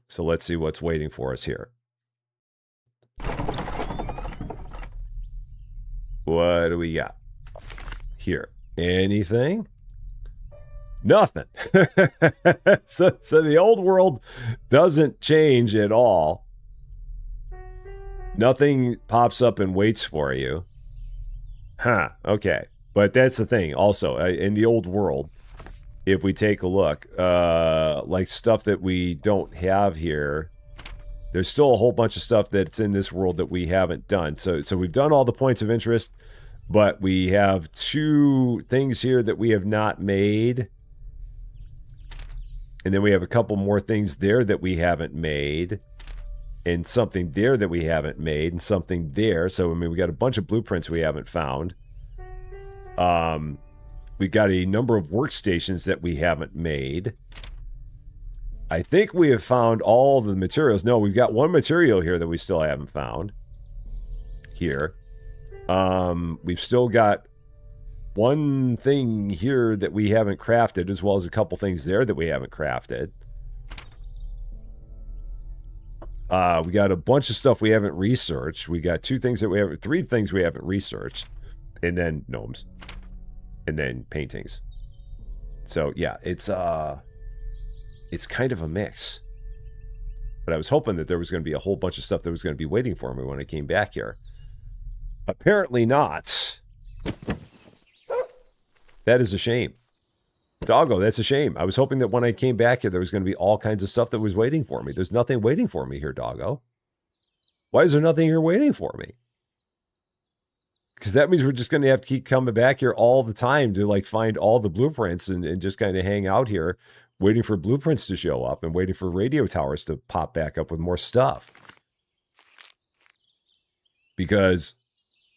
S1: So let's see what's waiting for us here. What do we got here? Anything? Nothing. So the old world doesn't change at all. Nothing pops up and waits for you. Huh, okay. But that's the thing. Also, in the old world, if we take a look, like stuff that we don't have here, there's still a whole bunch of stuff that's in this world that we haven't done. So we've done all the points of interest, but we have 2 things here that we have not made. And then we have a couple more things there that we haven't made. And something there that we haven't made. And something there. So, I mean, we got a bunch of blueprints we haven't found. We got a number of workstations that we haven't made. I think we have found all the materials. No, we've got one material here that we still haven't found. Here. We've still got one thing here that we haven't crafted, as well as a couple things there that we haven't crafted. We got a bunch of stuff we haven't researched. We got 3 things we haven't researched. And then gnomes. And then paintings. So, yeah, it's kind of a mix. But I was hoping that there was going to be a whole bunch of stuff that was going to be waiting for me when I came back here. Apparently not. That is a shame. Doggo, that's a shame. I was hoping that when I came back here, there was going to be all kinds of stuff that was waiting for me. There's nothing waiting for me here, Doggo. Why is there nothing here waiting for me? Because that means we're just going to have to keep coming back here all the time to, like, find all the blueprints and just kind of hang out here waiting for blueprints to show up and waiting for radio towers to pop back up with more stuff. Because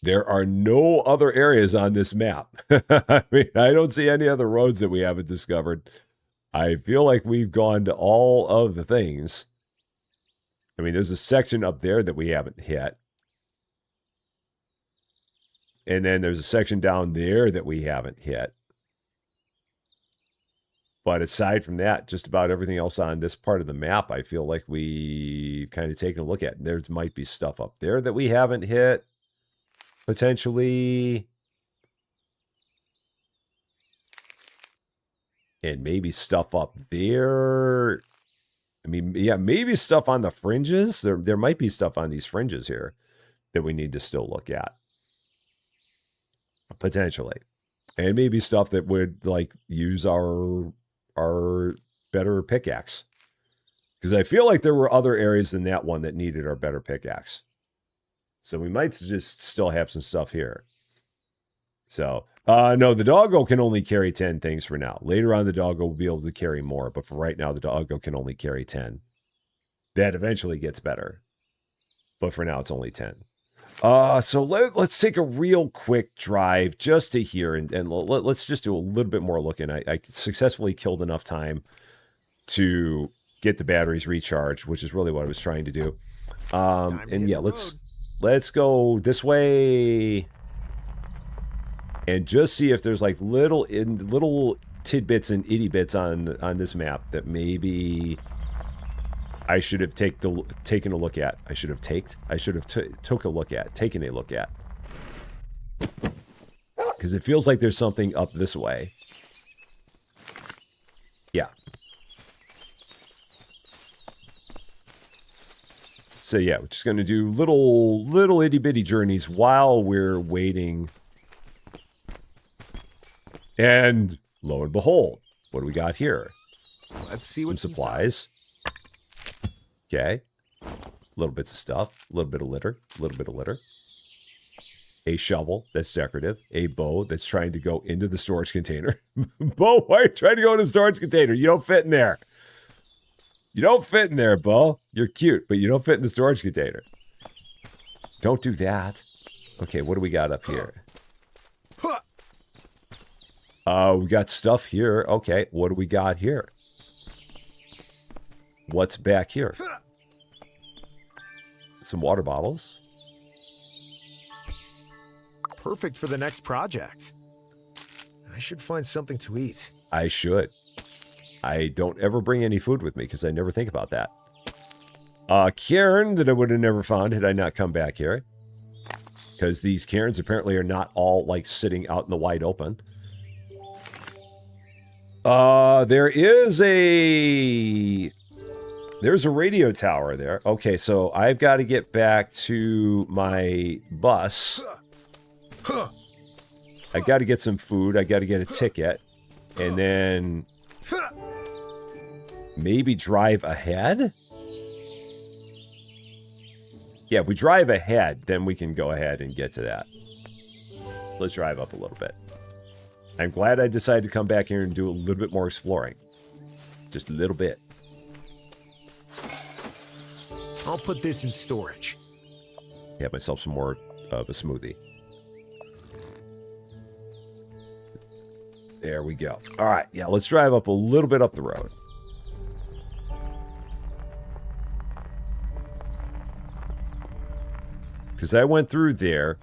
S1: there are no other areas on this map. I mean, I don't see any other roads that we haven't discovered. I feel like we've gone to all of the things. I mean, there's a section up there that we haven't hit. And then there's a section down there that we haven't hit. But aside from that, just about everything else on this part of the map, I feel like we've kind of taken a look at. There might be stuff up there that we haven't hit. Potentially. And maybe stuff up there. I mean, yeah, maybe stuff on the fringes. There might be stuff on these fringes here that we need to still look at. Potentially. And maybe stuff that would, like, use our better pickaxe. Because I feel like there were other areas than that one that needed our better pickaxe. So we might just still have some stuff here. So, no, the doggo can only carry 10 things for now. Later on, the doggo will be able to carry more. But for right now, the doggo can only carry 10. That eventually gets better. But for now, it's only 10. So let's take a real quick drive just to here. And let's just do a little bit more looking. I successfully killed enough time to get the batteries recharged, which is really what I was trying to do. And yeah, let's go this way and just see if there's like little tidbits and itty bits on this map that maybe I should have taken a look at. I should have taken a look at. Because it feels like there's something up this way. Yeah. So yeah, we're just going to do little itty bitty journeys while we're waiting. And lo and behold, what do we got here?
S2: Let's see
S1: Some
S2: what's
S1: supplies. Okay. Little bits of stuff. A little bit of litter. A little bit of litter. A shovel that's decorative. A bow that's trying to go into the storage container. Bo, why are you trying to go in the storage container? You don't fit in there. You don't fit in there, Bo. You're cute, but you don't fit in the storage container. Don't do that. Okay, what do we got up here? We got stuff here. Okay, what do we got here? What's back here? Some water bottles.
S2: Perfect for the next project. I should find something to eat.
S1: I should. I don't ever bring any food with me because I never think about that. Cairn that I would have never found had I not come back here. Because these cairns apparently are not all like sitting out in the wide open. There's a radio tower there. Okay, so I've got to get back to my bus. I got to get some food. I got to get a ticket. And then maybe drive ahead? Yeah, if we drive ahead, then we can go ahead and get to that. Let's drive up a little bit. I'm glad I decided to come back here and do a little bit more exploring. Just a little bit.
S2: I'll put this in storage.
S1: Have myself some more of a smoothie. There we go. All right, yeah, let's drive up a little bit up the road. Because I went through there.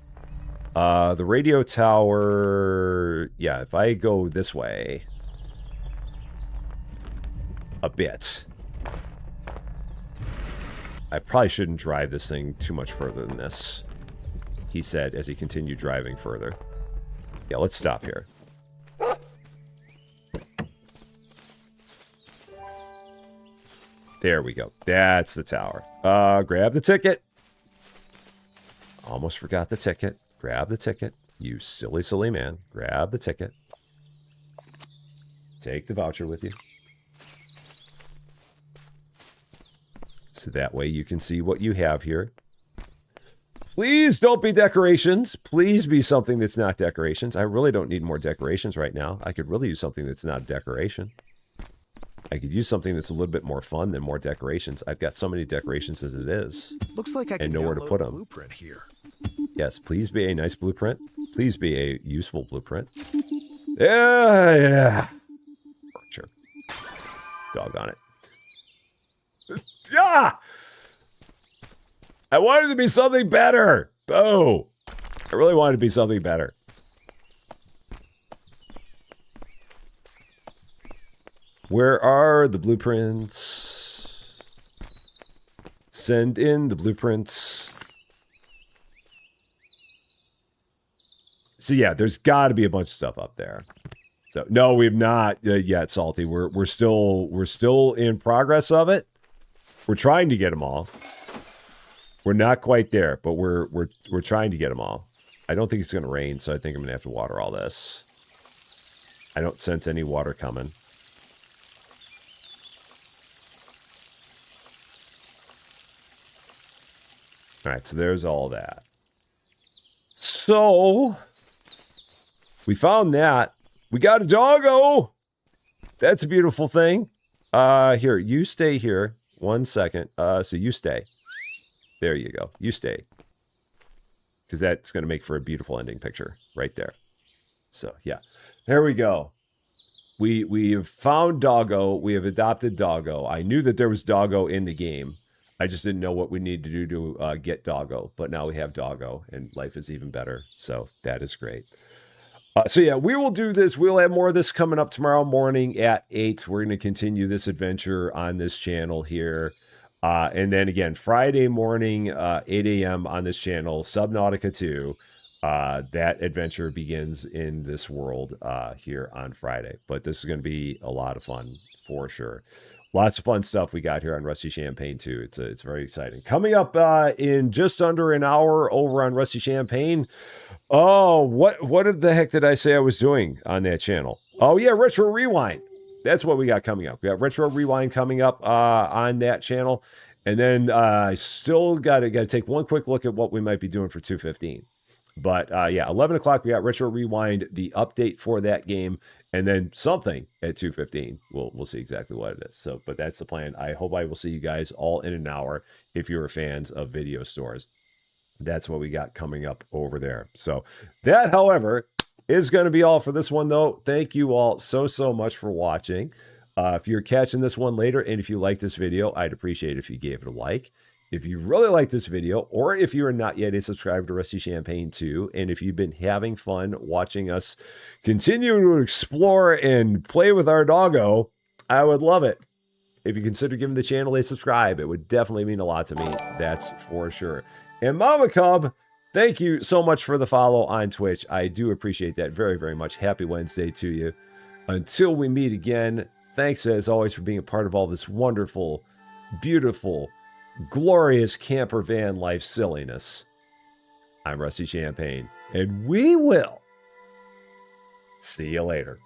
S1: The radio tower... Yeah, if I go this way... a bit... I probably shouldn't drive this thing too much further than this, he said as he continued driving further. Yeah, let's stop here. There we go. That's the tower. Grab the ticket. Almost forgot the ticket. Grab the ticket. You silly, silly man. Grab the ticket. Take the voucher with you. So that way you can see what you have here. Please don't be decorations. Please be something that's not decorations. I really don't need more decorations right now. I could really use something that's not decoration. I could use something that's a little bit more fun than more decorations. I've got so many decorations as it is.
S2: Looks like I can
S1: know where to put them.
S2: Blueprint here.
S1: Yes, please be a nice blueprint. Please be a useful blueprint. Yeah. Sure. Doggone it. Ah! I wanted to be something better. Oh, I really wanted to be something better. Where are the blueprints? Send in the blueprints. So yeah, there's got to be a bunch of stuff up there. So no, we've not yet, Salty. We're still in progress of it. We're trying to get them all. We're not quite there, but we're trying to get them all. I don't think it's going to rain, so I think I'm going to have to water all this. I don't sense any water coming. All right, so there's all that. So we found that. We got a doggo. That's a beautiful thing. Here, you stay here. 1 second. So you stay. There you go. You stay. Because that's going to make for a beautiful ending picture right there. So, yeah. There we go. We have found Doggo. We have adopted Doggo. I knew that there was Doggo in the game. I just didn't know what we need to do to get Doggo. But now we have Doggo, and life is even better. So that is great. So yeah, we will do this. We'll have more of this coming up tomorrow morning at 8. We're going to continue this adventure on this channel here. And then again, Friday morning, 8 a.m. on this channel, Subnautica 2. That adventure begins in this world here on Friday. But this is going to be a lot of fun for sure. Lots of fun stuff we got here on Rusty Champaign Two. It's very exciting. Coming up in just under an hour over on Rusty Champaign. Oh, what the heck did I say I was doing on that channel? Oh yeah, Retro Rewind. That's what we got coming up. We got Retro Rewind coming up on that channel, and then I still got to take one quick look at what we might be doing for 215. But yeah, 11 o'clock, we got Retro Rewind, the update for that game, and then something at 2:15. We'll see exactly what it is. So, but that's the plan. I hope I will see you guys all in an hour if you're fans of video stores. That's what we got coming up over there. So that, however, is going to be all for this one, though. Thank you all so much for watching. If you're catching this one later, and if you like this video, I'd appreciate it if you gave it a like. If you really like this video, or if you are not yet a subscriber to Rusty Champaign 2, and if you've been having fun watching us continue to explore and play with our doggo, I would love it if you consider giving the channel a subscribe. It would definitely mean a lot to me, that's for sure. And Mama Cub, thank you so much for the follow on Twitch. I do appreciate that very much. Happy Wednesday to you. Until we meet again, thanks as always for being a part of all this wonderful, beautiful, glorious camper van life silliness. I'm Rusty Champaign, and we will see you later.